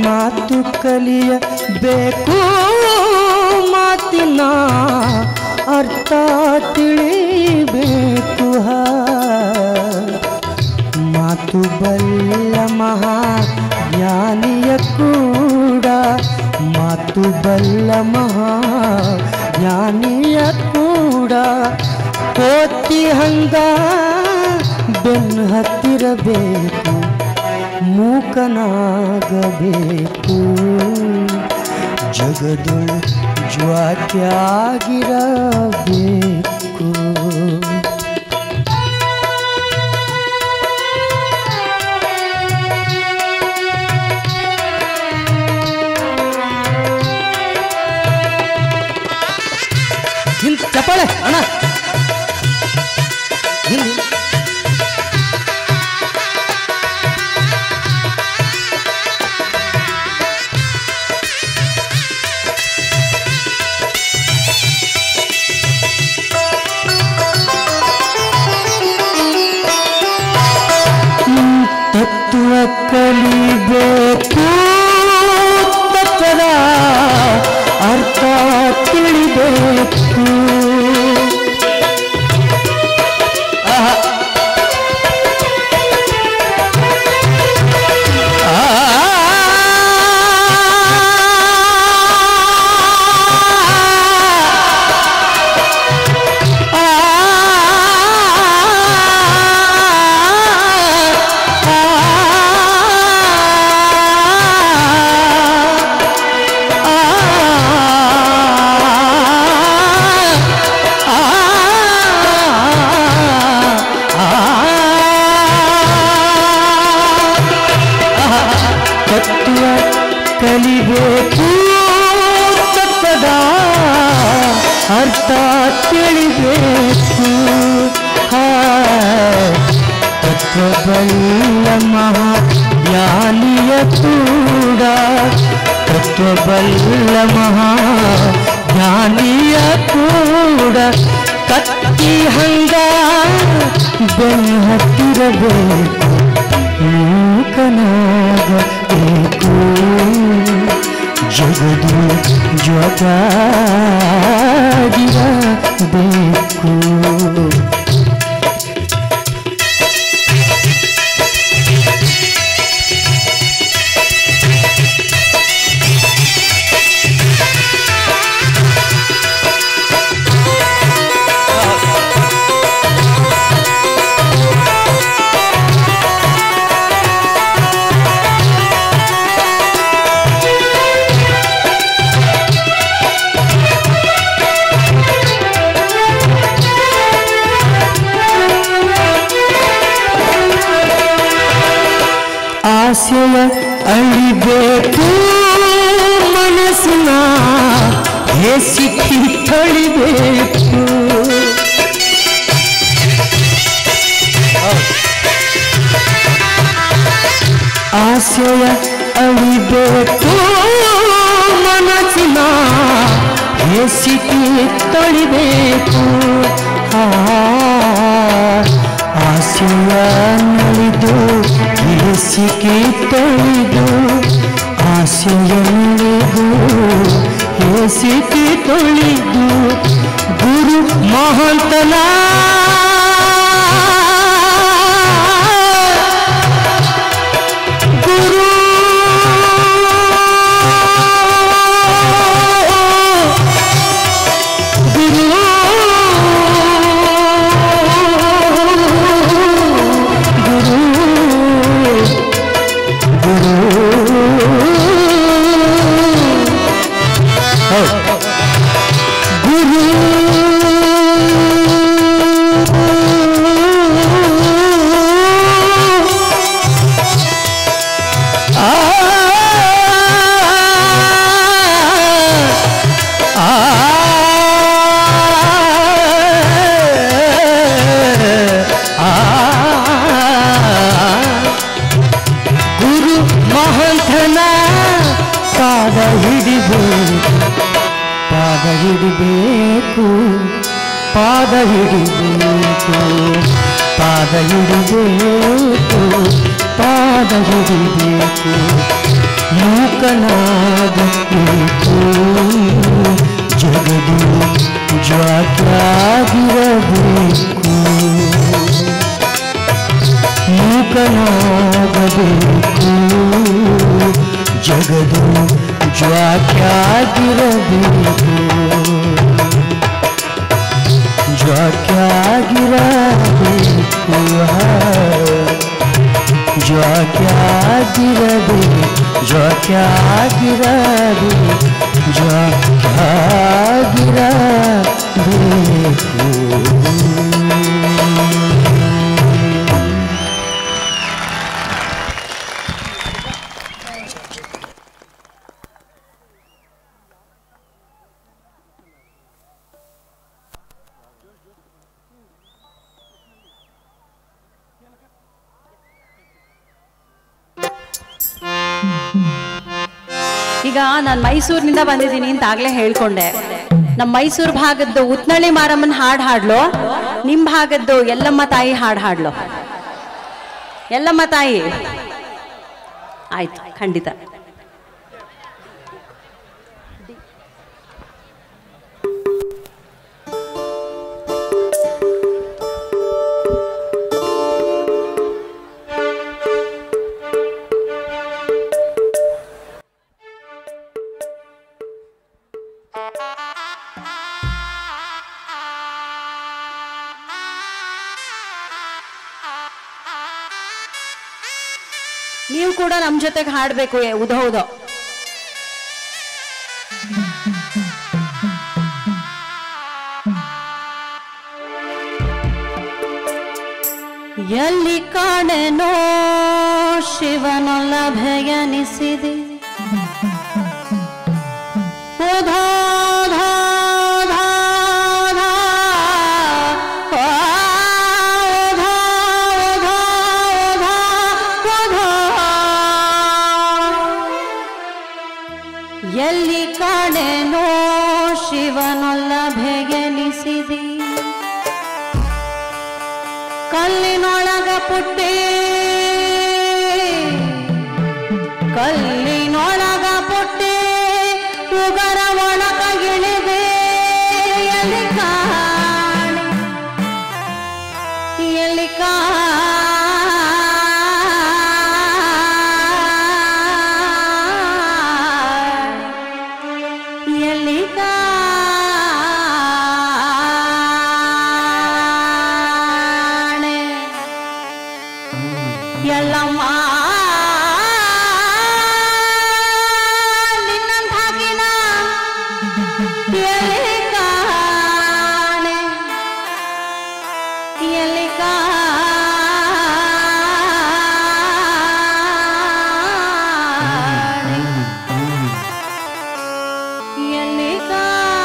ಮಾತು ಕಲಿಯಬೇಕು ಮಾತಿನ ಅರ್ಥ ತಿಳಿಬೇಕು ಮಾತು ಬಲ್ಲ ಮಹಾಜ್ಞಾನಿಯ ಕೂಡ ಮಾತು ಬಲ್ಲ ಮಹಾಜ್ಞಾನಿಯ ಕೂಡ ಕೋತಿ ಹಂಗ ಬೆನ್ನು ಹತ್ತಿರಬೇಕು ಮೂಕನಾಗಬೇಕು ಜಗದೊಳು ಜ್ವಾಕ್ಯಾಗಿರಬೇಕು ಚಪ್ಪಾಳೆ ಅಣ್ಣ ತತ್ವ ಕಲಿಬೇಕು ತತ್ವದ ಅರ್ಥ ತಿಳಿಬೇಕು ಕಲಿಬೇಕು ತತ್ವದ ಅರ್ಥ ತಿಳಿಬೇಕು ತತ್ವಬಲ್ಲ ಮಹಾಜ್ಞಾನಿಯ ಕೂಡ ತತ್ವಬಲ್ಲ ಮಹಾಜ್ಞಾನಿಯ ಕೂಡ ಕತ್ತಿ ಹಂಗ ಬೆನ್ನು ಹತ್ತಿರಬೇಕು ಮೂಕನಾಗಬೇಕು ಜಗದು ಜ್ವಾಕ್ಯಾಗಿರಬೇಕು ಸಿಕ್ಕಿ ತೊಳಿಬೇಕು. ಆಸೆಯ ಅಳಿಬೇಕು ಮನಸ್ಸಿನ ಸಿಕ್ಕಿ ತೊಳಿಬೇಕು. ಆಸೆಯ ನಲಿದು ಸಿಕ್ಕಿ ತೊಳೆದು ಆಸೆಯ ನಲಿದು ಸಿಕ್ಕಿ ತೊಳೆದು ಗುರು ಮಹಂತನ ಗುರು ಹಿಡಿಬೇಕು ಪಾದ ಹಿಡಿಬೇಕು ಪಾದ ಹಿಡಿಬೇಕು ಪಾದ ಹಿಡಿಬೇಕು ಮೂಕನಾಗಬೇಕು ಜಗದು ಜ್ವಾಕ್ಯಾಗಿರಬೇಕು ಮೂಕನಾಗಬೇಕು ಜಗದು ಜ್ವಾಕ್ಯಾಗಿರಬೇಕು ಜ್ವಾಕ್ಯಾಗಿರಬೇಕು ಜ್ವಾಕ್ಯಾಗಿರಬೇಕು ಜ್ವಾಕ್ಯಾಗಿರಬೇಕು ಜ್ವಾಕ್ಯಾಗಿರಬೇಕು.
ಈಗ ನಾನು ಮೈಸೂರಿನಿಂದ ಬಂದಿದ್ದೀನಿ ಅಂತ ಆಗ್ಲೇ ಹೇಳ್ಕೊಂಡೆ. ನಮ್ಮ ಮೈಸೂರು ಭಾಗದ್ದು ಉತ್ನಳ್ಳಿ ಮಾರಮ್ಮನ ಹಾಡು ಹಾಡ್ಲೋ, ನಿಮ್ಮ ಭಾಗದ್ದು ಎಲ್ಲಮ್ಮ ತಾಯಿ ಹಾಡು ಹಾಡ್ಲೋ? ಎಲ್ಲಮ್ಮ ತಾಯಿ ಆಯ್ತು, ಖಂಡಿತ. ನೀವು ಕೂಡ ನಮ್ಮ ಜೊತೆಗೆ ಹಾಡಬೇಕು. ಉದೋ ಉದೋ ಎಲ್ಲಿ ಕಾಣೆನೋ ಶಿವನೊಲ್ಲ ಭಯನಿಸಿದೆ ಉಧೋ ಎಲ್ಲಿ ಕಾಣೆನೋ ಶಿವನೊಲ್ಲ ಭೆಗೆನಿಸಿದಿ ಕಲ್ಲಿನೊಳಗ ಪುಟ್ಟಿ ಕಲ್ಲಿನೊಳಗ ಪುಟ್ಟಿ ಉಗರ ಒಳಗ ಇಳಿದೆ ಎಲ್ಲಿ ಕಾಣೆ ಎಲ್ಲಿ ಎಲ್ಲಮ್ಮ ನಿನ್ನಂತಾಗಿನ ಎಲ್ಲಿ ಕಾಣೆ ಎಲ್ಲಿ ಕಾಣೆ ಎಲ್ಲಿ ಕಾಣೆ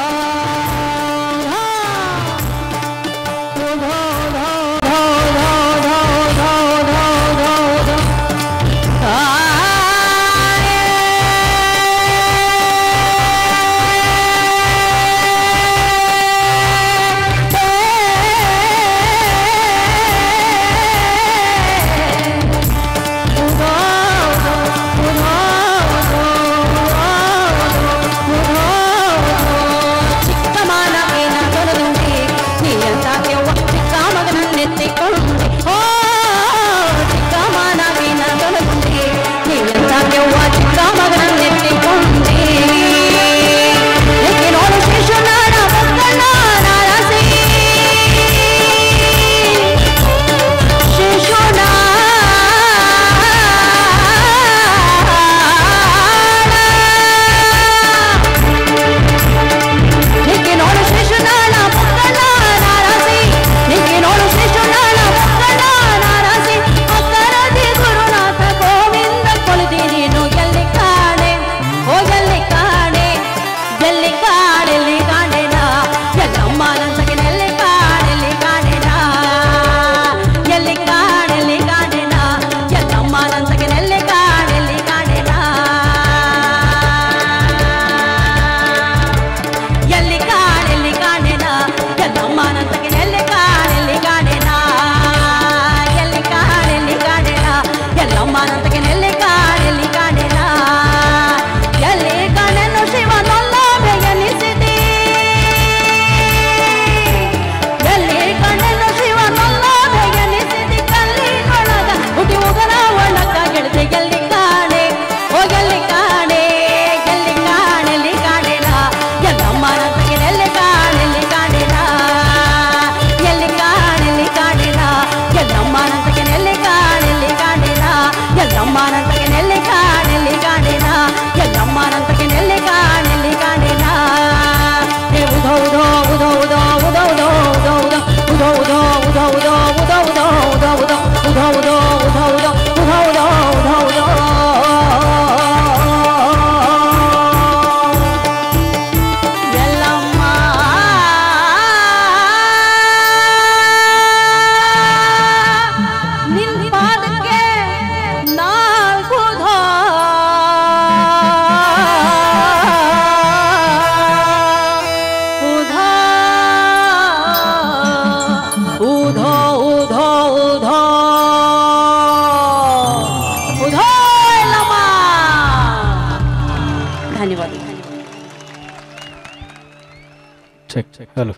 ಚೆಕ್ ಹಲೋ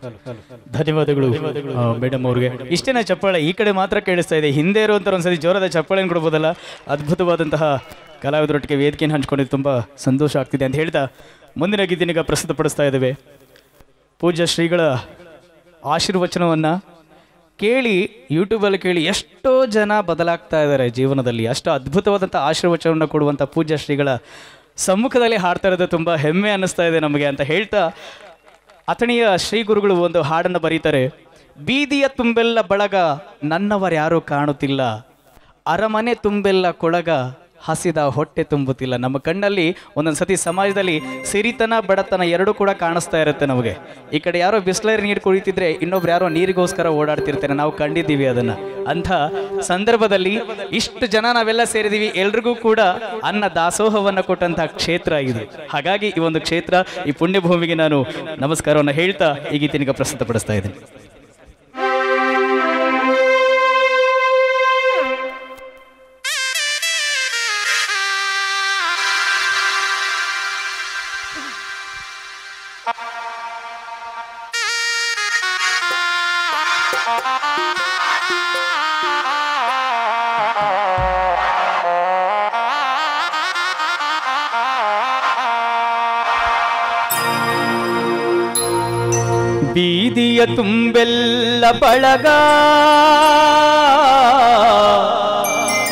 ಧನ್ಯವಾದಗಳು ಮೇಡಮ್ ಅವ್ರಿಗೆ. ಇಷ್ಟೇನ ಚಪ್ಪಾಳೆ ಈ ಕಡೆ ಮಾತ್ರ ಕೇಳಿಸ್ತಾ ಇದೆ, ಹಿಂದೆ ಇರುವಂಥ ಒಂದ್ಸತಿ ಜೋರಾದ ಚಪ್ಪಾಳೆಯನ್ನು ಕೊಡ್ಬೋದಲ್ಲ. ಅದ್ಭುತವಾದಂತಹ ಕಲಾವಿದರೊಟ್ಟಿಗೆ ವೇದಿಕೆಯನ್ನು ಹಂಚ್ಕೊಂಡಿದ್ದು ತುಂಬ ಸಂತೋಷ ಆಗ್ತಿದೆ ಅಂತ ಹೇಳ್ತಾ ಮುಂದಿನ ಗೀತೆನೀಗ ಪ್ರಸ್ತುತಪಡಿಸ್ತಾ ಇದ್ದೇವೆ. ಪೂಜ್ಯ ಶ್ರೀಗಳ ಆಶೀರ್ವಚನವನ್ನು ಕೇಳಿ ಯೂಟ್ಯೂಬಲ್ಲಿ ಕೇಳಿ ಎಷ್ಟೋ ಜನ ಬದಲಾಗ್ತಾ ಇದ್ದಾರೆ ಜೀವನದಲ್ಲಿ. ಅಷ್ಟು ಅದ್ಭುತವಾದಂಥ ಆಶೀರ್ವಚನವನ್ನು ಕೊಡುವಂಥ ಪೂಜ್ಯ ಶ್ರೀಗಳ ಸಮ್ಮುಖದಲ್ಲಿ ಹಾಡ್ತಾ ಇರೋದು ತುಂಬ ಹೆಮ್ಮೆ ಅನ್ನಿಸ್ತಾ ಇದೆ ನಮಗೆ ಅಂತ ಹೇಳ್ತಾ ಅಥಣಿಯ ಶ್ರೀ ಗುರುಗಳು ಒಂದು ಹಾಡನ್ನು ಬರೀತಾರೆ. ಬೀದಿಯ ತುಂಬೆಲ್ಲ ಬಳಗ ನನ್ನವರ್ಯಾರೂ ಕಾಣುತ್ತಿಲ್ಲ, ಅರಮನೆ ತುಂಬೆಲ್ಲ ಕೊಳಗ ಹಸಿದ ಹೊಟ್ಟೆ ತುಂಬುತ್ತಿಲ್ಲ. ನಮ್ಮ ಕಣ್ಣಲ್ಲಿ ಒಂದೊಂದು ಸತಿ ಸಮಾಜದಲ್ಲಿ ಸಿರಿತನ ಬಡತನ ಎರಡೂ ಕೂಡ ಕಾಣಿಸ್ತಾ ಇರುತ್ತೆ ನಮಗೆ. ಈ ಕಡೆ ಯಾರೋ ಬಿಸ್ಲರಿ ನೀರು ಕುಡಿತಿದ್ರೆ ಇನ್ನೊಬ್ರು ಯಾರೋ ನೀರಿಗೋಸ್ಕರ ಓಡಾಡ್ತಿರ್ತಾರೆ, ನಾವು ಕಂಡಿದ್ದೀವಿ ಅದನ್ನು. ಅಂಥ ಸಂದರ್ಭದಲ್ಲಿ ಇಷ್ಟು ಜನ ನಾವೆಲ್ಲ ಸೇರಿದ್ದೀವಿ, ಎಲ್ರಿಗೂ ಕೂಡ ಅನ್ನ ದಾಸೋಹವನ್ನು ಕೊಟ್ಟಂತಹ ಕ್ಷೇತ್ರ ಇದು. ಹಾಗಾಗಿ ಈ ಒಂದು ಕ್ಷೇತ್ರ, ಈ ಪುಣ್ಯಭೂಮಿಗೆ ನಾನು ನಮಸ್ಕಾರವನ್ನು ಹೇಳ್ತಾ ಈ ಗೀತೆನಿಗೆ ಪ್ರಸ್ತುತಪಡಿಸ್ತಾ ಇದ್ದೀನಿ. ಬೀದಿಯ ತುಂಬೆಲ್ಲ ಬಳಗ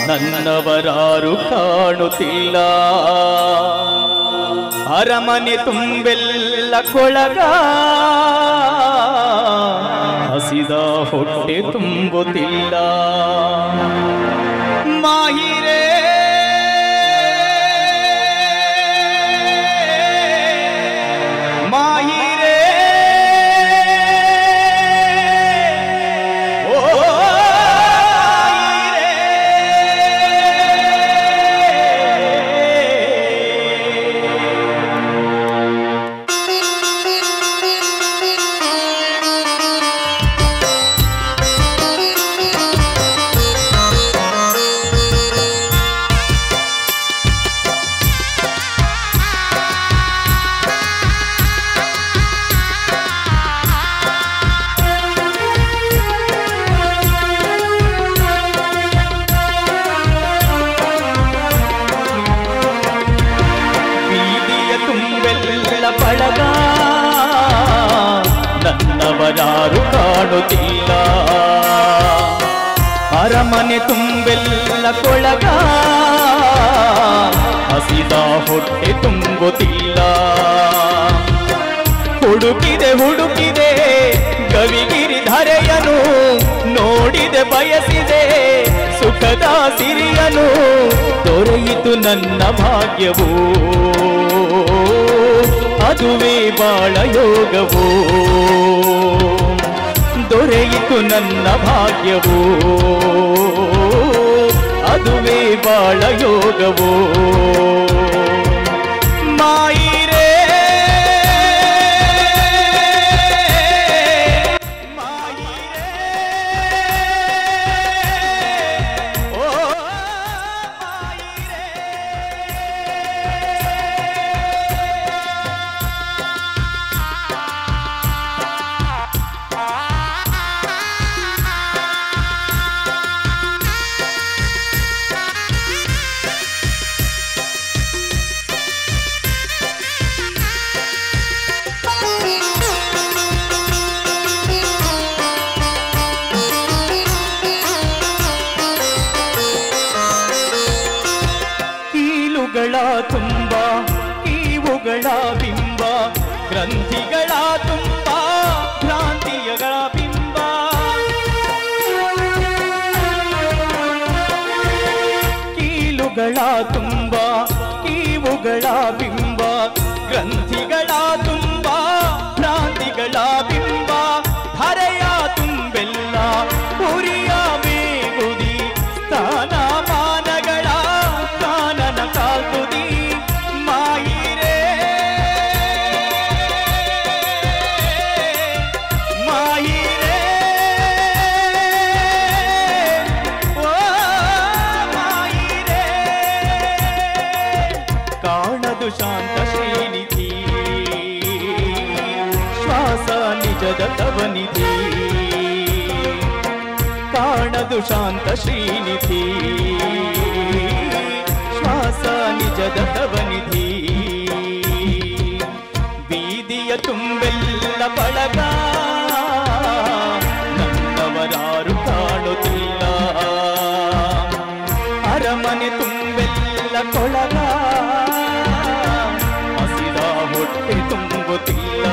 ನನ್ನವರಾರು ಕಾಣುತ್ತಿಲ್ಲ, ಅರಮನೆ ತುಂಬೆಲ್ಲ ಕೊಳಗ ಹಸಿದ ಹೊಟ್ಟೆ ತುಂಬುತ್ತಿಲ್ಲ. ಮಾಹಿರೇ ಮಾಹಿರೇ ನನ್ನವರಾರು ಕಾಣುತ್ತಿಲ್ಲ, ಅರಮನೆ ತುಂಬೆಲ್ಲ ಕೊಳಗ ಹಸಿದ ಹೊಟ್ಟೆ ತುಂಬುತ್ತಿಲ್ಲ. ಹುಡುಕಿದೆ ಹುಡುಕಿದೆ ಗವಿಗಿರಿ ಧರೆಯನು, ನೋಡಿದೆ ಬಯಸಿದೆ ಸುಖದ ಸಿರಿಯನು, ದೊರೆಯಿತು ನನ್ನ ಭಾಗ್ಯವೂ ಅದುವೇ ಬಾಳ ಯೋಗವೋ, ದೊರೆಯಿತು ನನ್ನ ಭಾಗ್ಯವೋ ಅದುವೇ ಬಾಳ ಯೋಗವೋ. ಮಾಯಿರೇ ತುಂಬ ಕೀವುಗಳ ಬಿಂಬ, ಗ್ರಂಥಿಗಳ ತುಂಬ ಭ್ರಾಂತಿಗಳ ಬಿಂಬ, ಕೀಲುಗಳ ತುಂಬ ಕೀವುಗಳ ಬಿಂಬ, ಗ್ರಂಥಿಗಳ ತುಂಬ ಭ್ರಾಂತಿಗಳ ಬಿಂಬ, ಹರೆಯ ತುಂಬೆಲ್ಲ ಉರಿಯ ಬೇಗುದಿ, ಸ್ಥಾನ ಮಾನಗಳ ಕಾನನ ಕಾಗುದಿ. ಮಾಯಿರೇ ಮಾಯಿರೇ ಓ ಮಾಯಿರೇ, ಕಾಣದು ಶಾಂತ ಶ್ರೀನಿಧಿ, ಶ್ವಾಸ
ನಿಜದ ತವನಿಧಿ ಕಾಣದು ಶಾಂತ ಶ್ರೀನಿಧಿ ಶ್ವಾಸ ನಿಜದ ತವನಿಧಿ ಬೀದಿಯ ತುಂಬೆಲ್ಲ ಬಳಗ ನನ್ನವರಾರು ಕಾಣುತ್ತಿಲ್ಲ ಅರಮನೆ ತುಂಬೆಲ್ಲ ಕೊಳಗ ಹಸಿದ ಹೊಟ್ಟೆ ತುಂಬುತ್ತಿಲ್ಲ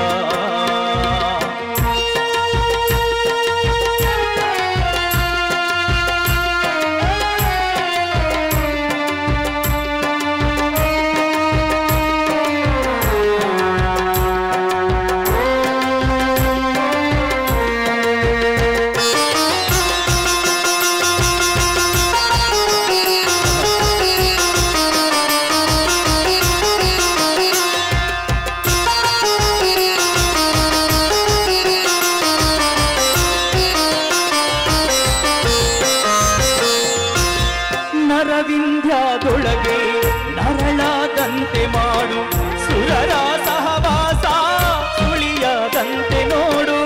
ನರವಿಂಧ್ಯಾದೊಳಗೆ ನರಳಾದಂತೆ ಮಾಡು ಸುರರ ಸಹವಾಸ ಸುಳಿಯದಂತೆ ನೋಡು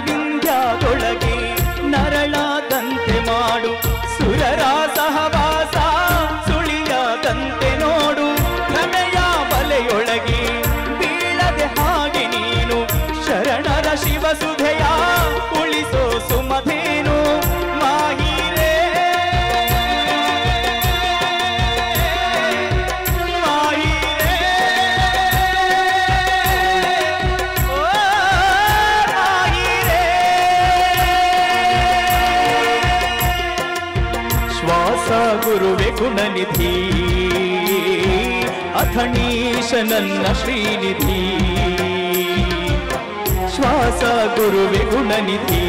ನರವಿಂಧ್ಯಾದೊಳಗೆ ನರಳಾದಂತೆ ಮಾಡು ಸುರರ ಸಹವಾಸ ದಂತೆ ನೋಡು ಭ್ರಮೆಯ ಬಲೆಯೊಳಗೆ ಬೀಳದೆ ಹಾಗೆ ನೀನು ಶರಣರ ಶಿವಸುಧೆಯ ಉಳಿಸೋ ಸುಮಧೇನು ಮಾಹಿರೇ ಮಾಹಿರೇ ಓ ಮಾಹಿರೇ ಶ್ವಾಸ ಗುರುವೆ ಗುಣನಿಧಿ ಅಥಣೀಶ ನನ್ನ ಶ್ರೀನಿಧಿ ಶ್ವಾಸ ಗುರುವೆ ಗುಣನಿಧಿ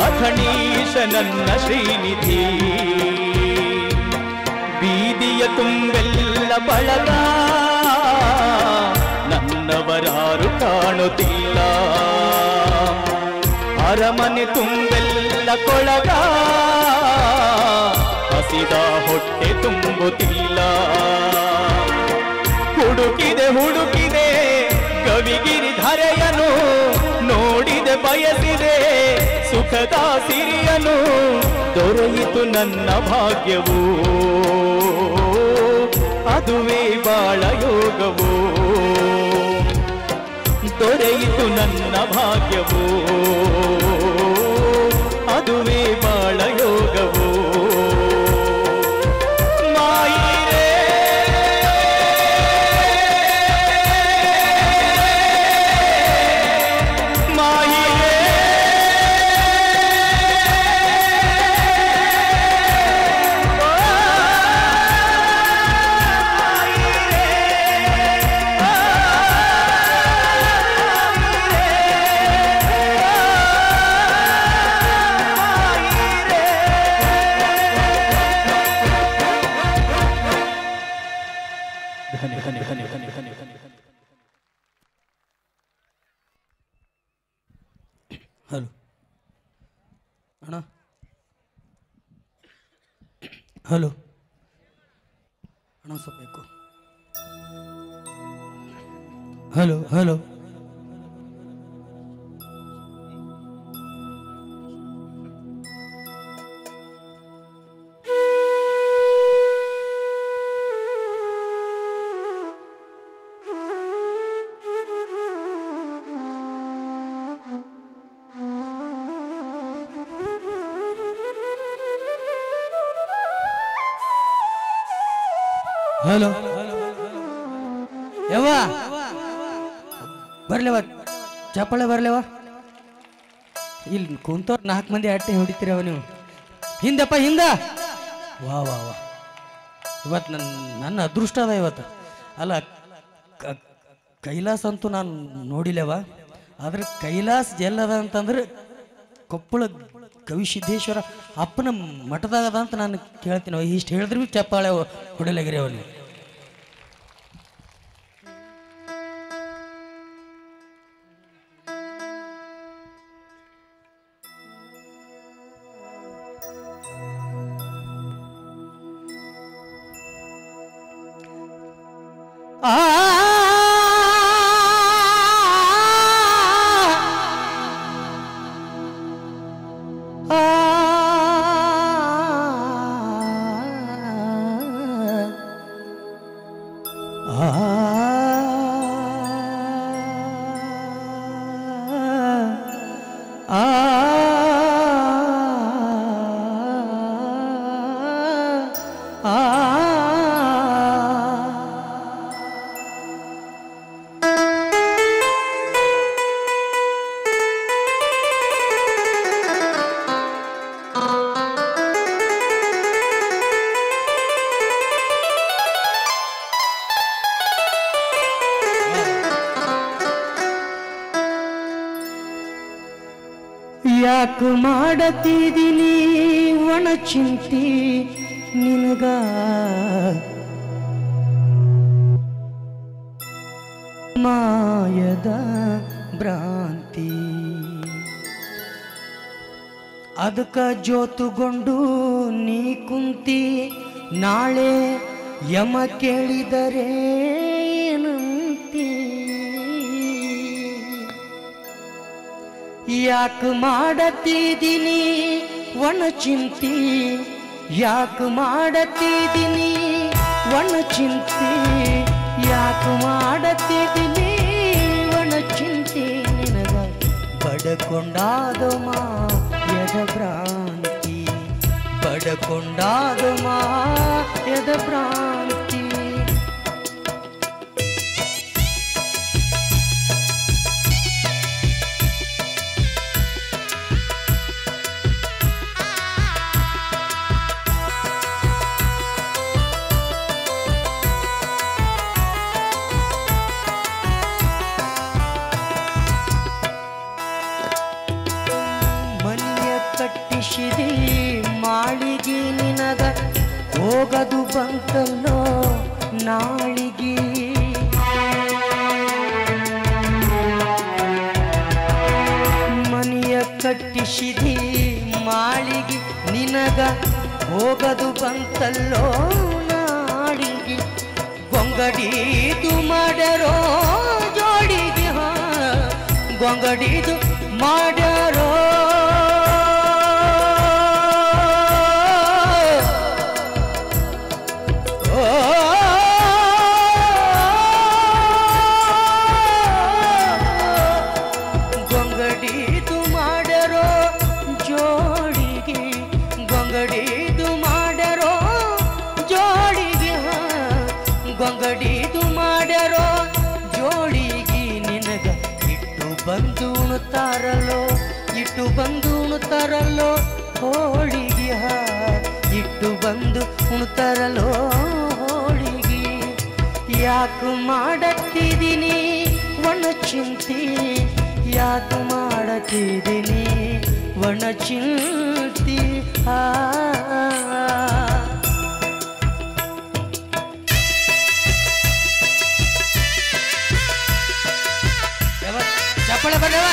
ಅಥಣೀಶ ನನ್ನ ಶ್ರೀನಿಧಿ ಬೀದಿಯ ತುಂಬೆಲ್ಲ ಬಳಗ ನನ್ನವರಾರು ಕಾಣುತ್ತಿಲ್ಲ ಅರಮನೆ ತುಂಬೆಲ್ಲ ಕೊಳಗ ಹಸಿದ ಹೊಟ್ಟೆ ತುಂಬುತ್ತಿಲ್ಲ ಹುಡುಕಿದೆ ಹುಡುಕಿದೆ ಕವಿಗಿರಿ ಧರೆಯನು ನೋಡಿದೆ ಬಯಸಿದೆ ಸುಖದ ಸಿರಿಯನು ದೊರೆಯಿತು ನನ್ನ ಭಾಗ್ಯವು ಅದುವೇ ಬಾಳ ಯೋಗವು ದೊರೆಯಿತು ನನ್ನ ಭಾಗ್ಯವು ಅದುವೇ ಬಾಳ ಯೋಗವು ಮಾಯಿರೇ ಮಾಯಿರೇ
ಹಲೋ ಅಣ್ಣ ಹಲೋ ಅಣ್ಣ ಸ್ವಲ್ಪ ಬೇಕು ಹಲೋ ಹಲೋ ಹಲೋ ಯವ್ವ ಬರ್ಲೇವ ಚಪ್ಪಾಳೆ ಬರ್ಲೇವ ಇಲ್ಲಿ ಕುಂತವ್ರು 4 ಮಂದಿ ಅಟ್ಟೆ ಹೊಡಿತೀರವ ನೀವು ಹಿಂದಪ್ಪ ಹಿಂದ ವಾ ವಾ ವಾ ಇವತ್ತು ನನ್ನ ಅದೃಷ್ಟ ಅದ ಇವತ್ತು ಅಲ್ಲ ಕೈಲಾಸ ಅಂತೂ ನಾನು ನೋಡಿಲ್ಲವ ಆದ್ರೆ ಕೈಲಾಸ ಎಲ್ಲದ ಅಂತಂದ್ರೆ ಕೊಪ್ಪಳ ಕವಿಸಿದ್ದೇಶ್ವರ ಅಪ್ಪನ ಮಠದಾಗದ ಅಂತ ನಾನು ಕೇಳ್ತೀನಿ ಇಷ್ಟು ಹೇಳಿದ್ರೆ ಭೀ ಚಪ್ಪಾಳೆ ಹೊಡಿಲಾಗಿರಿ ಅವನಿಗೆ ಆ ಆ ಯಾಕೆ ಮಾಡತಿದ್ದೀನಿ ಒಣ ಚಿಂತಿ ನಿನಗ ಮಾಯದ ಭ್ರಾಂತಿ ಅದಕ್ಕ ಜೋತುಗೊಂಡು ನೀ ಕುಂತಿ ನಾಳೆ ಯಮ ಕೇಳಿದರೆ ಏನಂತಿ ಯಾಕೆ ಮಾಡತಿದ್ದೀನಿ ಒಣ ಚಿಂತಿ ಯಾಕೆ ಮಾಡತಿದ್ದೀನಿ ಒಣ ಚಿಂತಿ ಯಾಕೆ ಮಾಡತಿದ್ದೀನಿ ಒಣ ಚಿಂತಿ ನಿನಗ ಬಡಕೊಂಡಾದ ಮಾಯದ ಭ್ರಾಂತಿ ಬಡಕೊಂಡಾದ ಮಾಯದ ಭ್ರಾಂತಿ ಕಟ್ಟಿಸಿದಿ ಮಾಳಿಗೆ ನಿನಗ ಹೋಗದು ಬಂತಲ್ಲೋ ನಾಳಿಗೆ ಮನೆಯ ಕಟ್ಟಿಸಿದಿ ಮಾಳಿಗೆ ನಿನಗ ಹೋಗದು ಬಂತಲ್ಲೋ ನಾಳಿಗೆ ಗೊಂಗಡೀದು ಮಾಡರೋ ಜೋಡಿಗೆ ಗೊಂಗಡೀದು ಮಾಡರೋ ಗೊಂಗಡೀದು ಮಾಡರೋ ಜೋಡಿಗೆ ಗೊಂಗಡೀದು ಮಾಡರೋ ಜೋಡಿಗೆ ಗೊಂಗಡೀದು ಮಾಡರೋ ಜೋಡಿಗೆ ನಿನಗ ಇಟ್ಟು ಬಂದು ಉಣ್ತಾರಲ್ಲೋ ಇಟ್ಟು ಬಂದು ಉಣ್ತಾರಲ್ಲೋ ಹೋಳಿಗೆ ಇಟ್ಟು ಬಂದು ಉಣ್ತಾರಲ್ಲೋ ಹೋಳಿಗೆ ಯಾಕೆ ಮಾಡತ್ತಿದ್ದೀನಿ ಒಣ ಚಿಂತಿ ಯಾಕೆ ಮಾಡತ್ತಿದ್ದೀನಿ ಒಣ ಚಿಂತಿ ಚಪ್ಪಳ ಬಡವ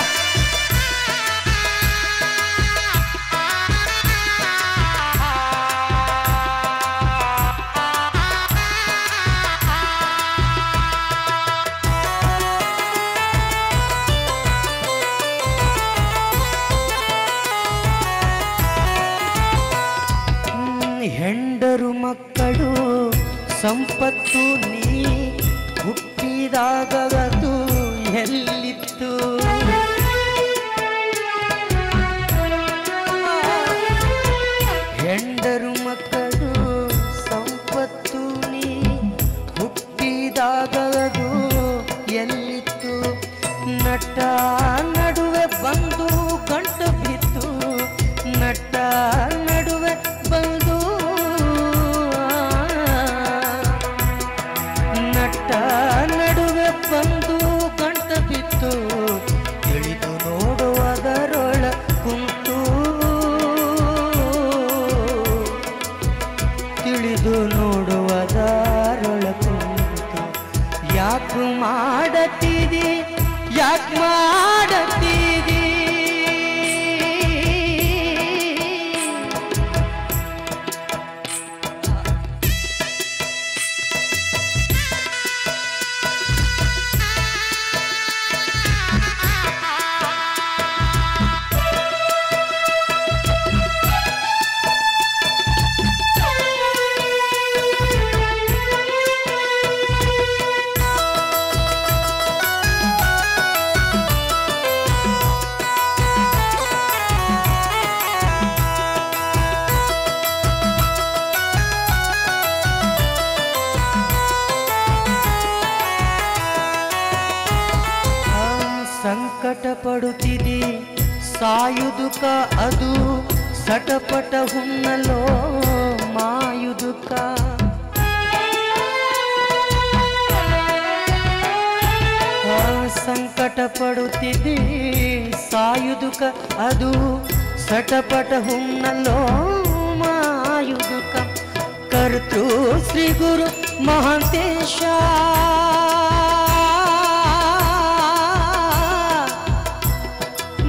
ಪಡುತ್ತಿದೆ ಸಾಯುದುಕ ಅದು ಸಟಪಟ ಹುಣ್ಣಲೋ ಮಾಯುದುಕ ಸಂಕಟ ಪಡುತ್ತಿದೆ ಸಾಯುದುಕ ಅದು ಸಟಪಟ ಹುಣ್ಣಲೋ ಮಾಯುದುಕ ಕರ್ತೃ ಶ್ರೀ ಗುರು ಮಹಾಂತೇಶ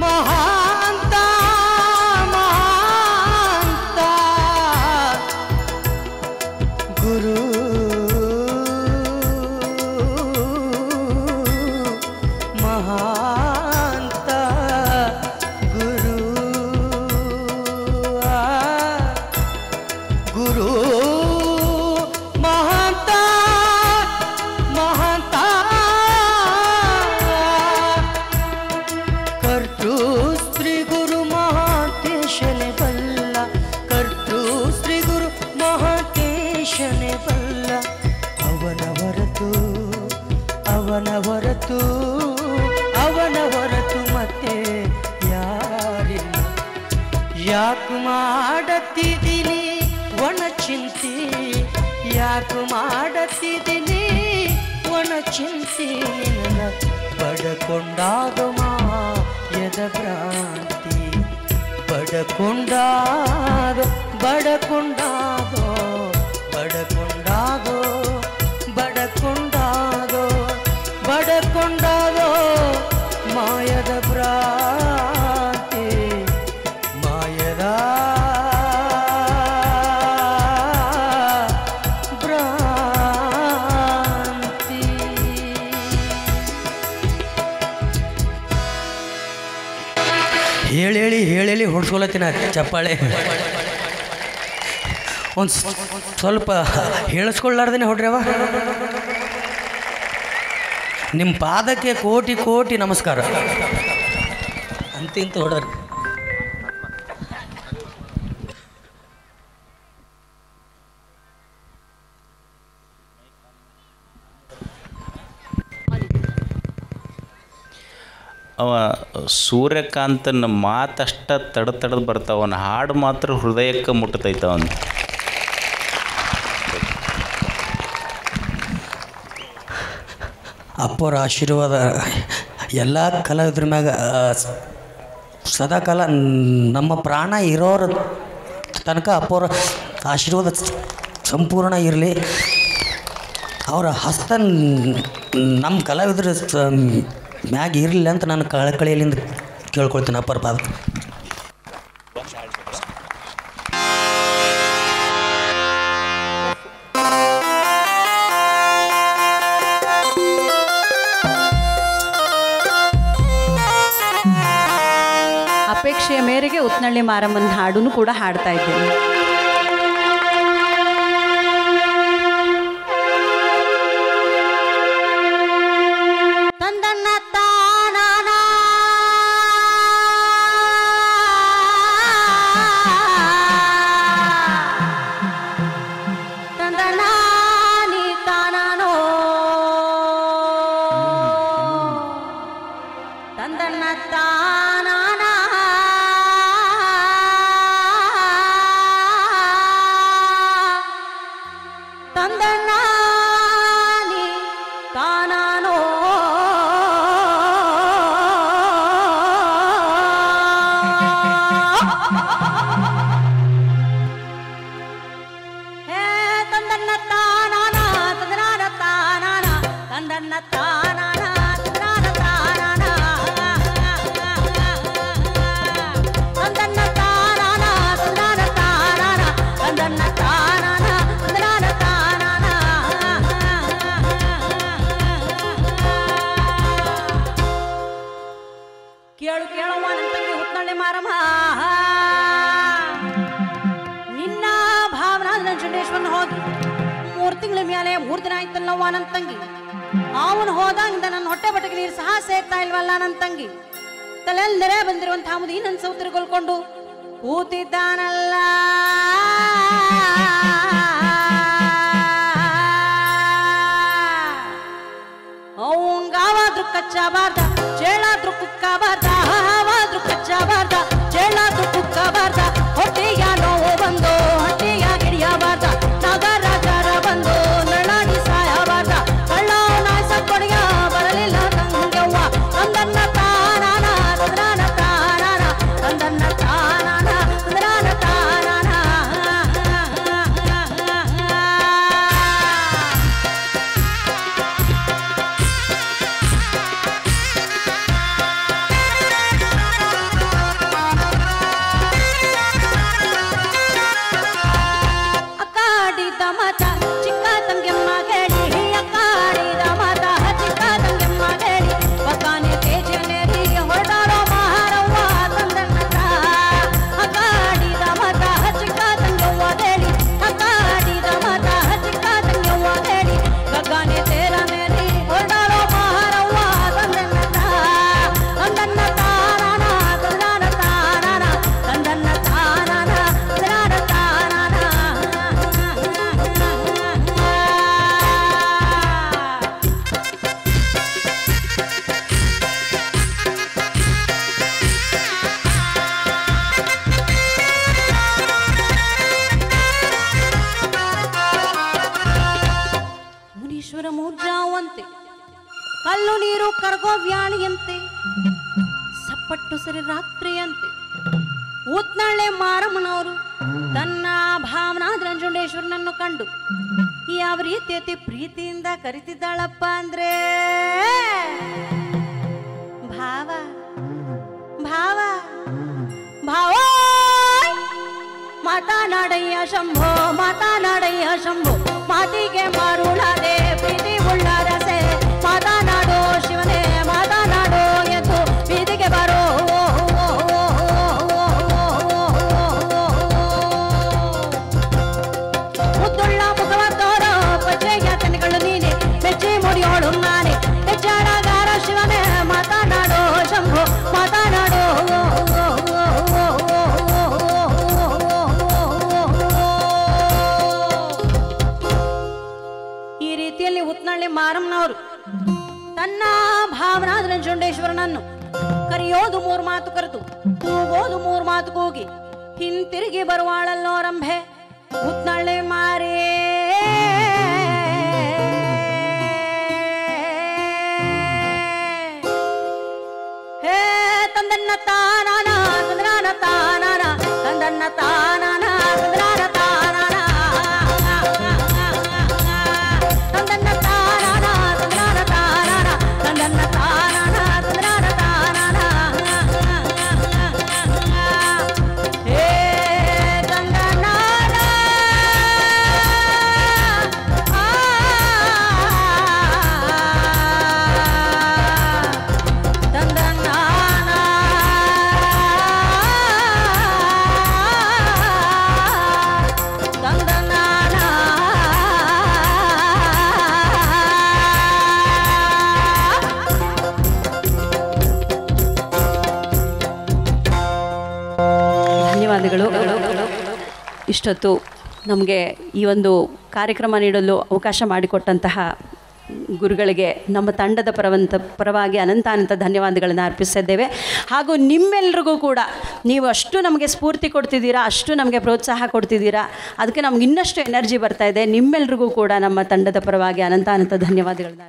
ಮಹಾಂತ ಮಹಾಂತ ಗುರು ಮಹಾಂತ ಗುರು ಗುರು ಮಹಾಂತ ಮಹಾಂತ ಕರ್ತೃ ಶ್ರೀ ಗುರು ಮಹಾಂತೇಶನೆ ಬಲ್ಲ ಕರ್ತೃ ಶ್ರೀ ಗುರು ಮಹಾಂತೇಶನೆ ಬಲ್ಲ ಅವನ ಹೊರತು ಅವನ ಹೊರತು ಅವನ ಹೊರತು ಮತ್ತೆ ಯಾರಿಲ್ಲ ಯಾಕೆ ಮಾಡತ್ತಿದ್ದೀನಿ ಒಣ ಚಿಂತೆ ಯಾಕೆ ಮಾಡತ್ತಿದ್ದೀನಿ ಒಣ ಚಿಂತೆ ನಿನ್ನ ಬಡಕೊಂಡಾದೋ ಮಾಯದ ಭ್ರಾಂತಿ ಬಡಕೊಂಡಾದೋ ಬಡಕೊಂಡಾದೋ ಬಡಕೊಂಡಾದೋ ಬಡಕೊಂಡಾದೋ ಬಡಕೊಂಡಾದೋ ಮಾಯದ ಭ್ರಾಂತಿ ಮಾಯದ ಭ್ರಾಂತಿ ಹೇಳಿ ಹೊಡ್ಸ್ಕೊಳತ್ತಿನ ಚಪ್ಪಾಳೆ ಒಂದು ಸ್ವಲ್ಪ ಹೇಳಿಸ್ಕೊಳ್ಳಾರ್ದೇನೆ ಹೊಡ್ರವ ನಿಮ್ಮ ಪಾದಕ್ಕೆ ಕೋಟಿ ಕೋಟಿ ನಮಸ್ಕಾರ ಅಂತಿಂತ ಹೊಡ್ರಿ
ಅವ ಸೂರ್ಯಕಾಂತನ ಮಾತಷ್ಟ ತಡದ ಬರ್ತಾವ ಅವನ ಹಾಡು ಮಾತ್ರ ಹೃದಯಕ್ಕೆ ಮುಟ್ಟತೈತ ಅವನು
ಅಪ್ಪರ ಆಶೀರ್ವಾದ ಎಲ್ಲ ಕಲಾವಿದ್ರ ಮ್ಯಾಗ ಸದಾಕಾಲ ನಮ್ಮ ಪ್ರಾಣ ಇರೋರ ತನಕ ಅಪ್ಪರ ಆಶೀರ್ವಾದ ಸಂಪೂರ್ಣ ಇರಲಿ ಅವರ ಹಸ್ತ ನಮ್ಮ ಕಲಾವಿದ್ರ ಮ್ಯಾಗ ಇರಲಿಲ್ಲ ಅಂತ ನಾನು ಕಳಕಳಿಯಲ್ಲಿಂದ ಕೇಳ್ಕೊಳ್ತೀನಿ ಅಪ್ಪರ ಪಾದ
ಅಪೇಕ್ಷೆಯ ಮೇರೆಗೆ ಉತ್ನಳ್ಳಿ ಮಾರಮ್ಮನ ಹಾಡನ್ನು ಕೂಡ ಹಾಡ್ತಾ ಇದ್ದೇನೆ. ನನ್ನ ತಂಗಿ ಅವನು ಹೋದಾಗಿಂದ ನನ್ನ ಹೊಟ್ಟೆ ಬಟ್ಟೆಗೆ ನೀರು ಸಹ ಸೇರ್ತಾ ಇಲ್ವಲ್ಲ ನನ್ನ ತಂಗಿ ತಲೆಂದರೆ ಬಂದಿರುವಂತಹ ಮುದಿ ನನ್ನ ಸೌತರಿಗೊಳ್ಕೊಂಡು ಕೂತಿದ್ದಾನಲ್ಲ ಅವಂಗಾವಾದ್ರೂ ಕಚ್ಚಬಾರ್ದ ಚೇಳಾದ್ರೂ ಕುಕ್ಕಬಾರ್ದ ಹಾವಾದ್ರೂ ಕಚ್ಚಬಾರ್ದ ಚೇಳಾದ್ರೂ ಕುಕ್ಕಬಾರ್ದ ಹೊಟ್ಟೆಯ ನೋವು ಬಂದು ಹೊಟ್ಟೆಯ ಗಿಡಿಯಬಾರ್ದ ನಾಗರಾಜರ ಬಂದು ನಳಾಡಿ ಸಾಯಬಾರ್ದ ಕಳ್ಳ ನಾಯ್ಸ ಕೊಡಿಯ ಬರಲಿಲ್ಲ ತಂಗೆವ್ವ ತಂದನ್ನ ತಾನಾನ ತಂದ್ರಾನ ತಾನಾನ ತಂದನ್ನ ತಾನಾನ ತಂದ್ರಾನ ತಾನಾನ. ಅಕ್ಕಾಡಿದ ಮತ ಚಿಕ್ಕ ತಂಗೆಮ್ಮ ಗೇಡಿ ಅಕ್ಕಾಡಿದ ಮತ ಚಿಕ್ಕ ತಂಗೆಮ್ಮ ಗೇಡಿ ಬಕಾನೆ ತೇಜನೇರಿ ಹೊರಡಾಡೋ ಮಹಾರವ್ವ ತಂದನ್ನ ಅಕ್ಕಾಡಿದ ಮತ ಚಿಕ್ಕ ತಂಗೆವ್ವ ಗೇಡಿ ಅಕ್ಕಾಡಿದ ಮತ ಚಿಕ್ಕ ತಂಗೆವ್ವ ಗೇಡಿ ಬಕಾನೆ ತೇರನೇರಿ ಹೊರಡಾಡೋ ಮಹಾರವ್ವ ತಂದನ್ನ ತಂದನ್ನ ತಾನಾನ ತಂದಾನ ತಾನಾನ ತಂದನ್ನ ತಾನಾನ ತಂದಾನ ತಾನಾನ. ಮುನೀಶ್ವರ ಮೂರ್ಜಾವಂತೆ ಕಲ್ಲು ನೀರು ಕರಗೋ ವ್ಯಾಳಿಯಂತೆ ಸಪ್ಪಟ್ಟು ಸರಿ ರಾತ್ರಿಯಂತೆ ಉತ್ನಾಳೆ ಮಾರಮ್ಮನವರು ತನ್ನ ಭಾವನಾದ ನಂಜುಂಡೇಶ್ವರನನ್ನು ಕಂಡು ಯಾವ ರೀತಿ ಅತಿ ಪ್ರೀತಿಯಿಂದ ಕರಿತಿದ್ದಾಳಪ್ಪ ಅಂದ್ರೆ ಭಾವ ಭಾವ ಭಾವ ಮಾತನಾಡಯ್ಯ ಶಂಭೋ ಮಾತನಾಡಯ್ಯ ಶಂಭೋ ಮಾತಿಗೆ ಮಾರುಳಾದೆ ಪ್ರೀತಿ ಉಳ್ಳಾರಸೆ ಮಾತನಾಡೋ ಶಿವನೇ ಮಾತನಾಡೋ ಎಂದು ಬೀದಿಗೆ ಬರೋ ಮುದ್ದುಳ್ಳ ಮುಖವ ತೋರೋ ಪಚ್ಚೆಯ ಕಣ್ಗಳು ನೀನೆ ಬೆಚ್ಚಿ ಮುಡಿಯೋಳು ನಾನೇ ಹೆಚ್ಚಾಡಗಾರ ಶಿವನೇ ಮಾತನಾಡೋ ಶಂಭೋ ಮಾತನಾಡೋ. ಈ ರೀತಿಯಲ್ಲಿ ಉತ್ನಳ್ಳಿ ಮಾರಮ್ಮನವರು ತನ್ನ ಭಾವನಾದ ನಂಜುಂಡೇಶ್ವರನನ್ನು ಕರೆಯೋದು ಮೂರು ಮಾತು ಕರೆದು ಕೂಗೋದು ಮೂರು ಮಾತು ಕೂಗಿ ಹಿಂತಿರುಗಿ ಬರುವಾಳಲ್ಲೋ ರಂಭೆ ಉತ್ನಳ್ಳಿ ಮಾರೇ ಹೇ ತಂದನ್ನ ತಾನಾನ ತಂದ್ರಾನ ತಾನಾನ ತಂದನ್ನ ತಾನಾನ ತಂದ್ರಾನ ತಾನಾನ ತಂದನ್ನ ತಾನಾನ ತಂದ್ರಾನ ತಾನಾನ ತಂದನ್ನ ತಾನಾನ ತಂದ್ರಾನ ತಾನಾನ. ಹೇ ತಂದನ್ನ ಧನ್ಯವಾದಗಳು. ಇಷ್ಟೊತ್ತು ನಮಗೆ ಈ ಒಂದು ಕಾರ್ಯಕ್ರಮ ನೀಡಲು ಅವಕಾಶ ಮಾಡಿಕೊಟ್ಟಂತಹ ಗುರುಗಳಿಗೆ ನಮ್ಮ ತಂಡದ ಪರವಾಗಿ ಅನಂತ ಧನ್ಯವಾದಗಳನ್ನು ಅರ್ಪಿಸಿದ್ದೇವೆ. ಹಾಗೂ ನಿಮ್ಮೆಲ್ರಿಗೂ ಕೂಡ ನೀವು ಅಷ್ಟು ನಮಗೆ ಸ್ಫೂರ್ತಿ ಕೊಡ್ತಿದ್ದೀರಾ, ಅಷ್ಟು ನಮಗೆ ಪ್ರೋತ್ಸಾಹ ಕೊಡ್ತಿದ್ದೀರಾ, ಅದಕ್ಕೆ ನಮ್ಗೆ ಇನ್ನಷ್ಟು ಎನರ್ಜಿ ಬರ್ತಾ ಇದೆ. ನಿಮ್ಮೆಲ್ರಿಗೂ ಕೂಡ ನಮ್ಮ ತಂಡದ ಪರವಾಗಿ ಅನಂತ ಧನ್ಯವಾದಗಳನ್ನ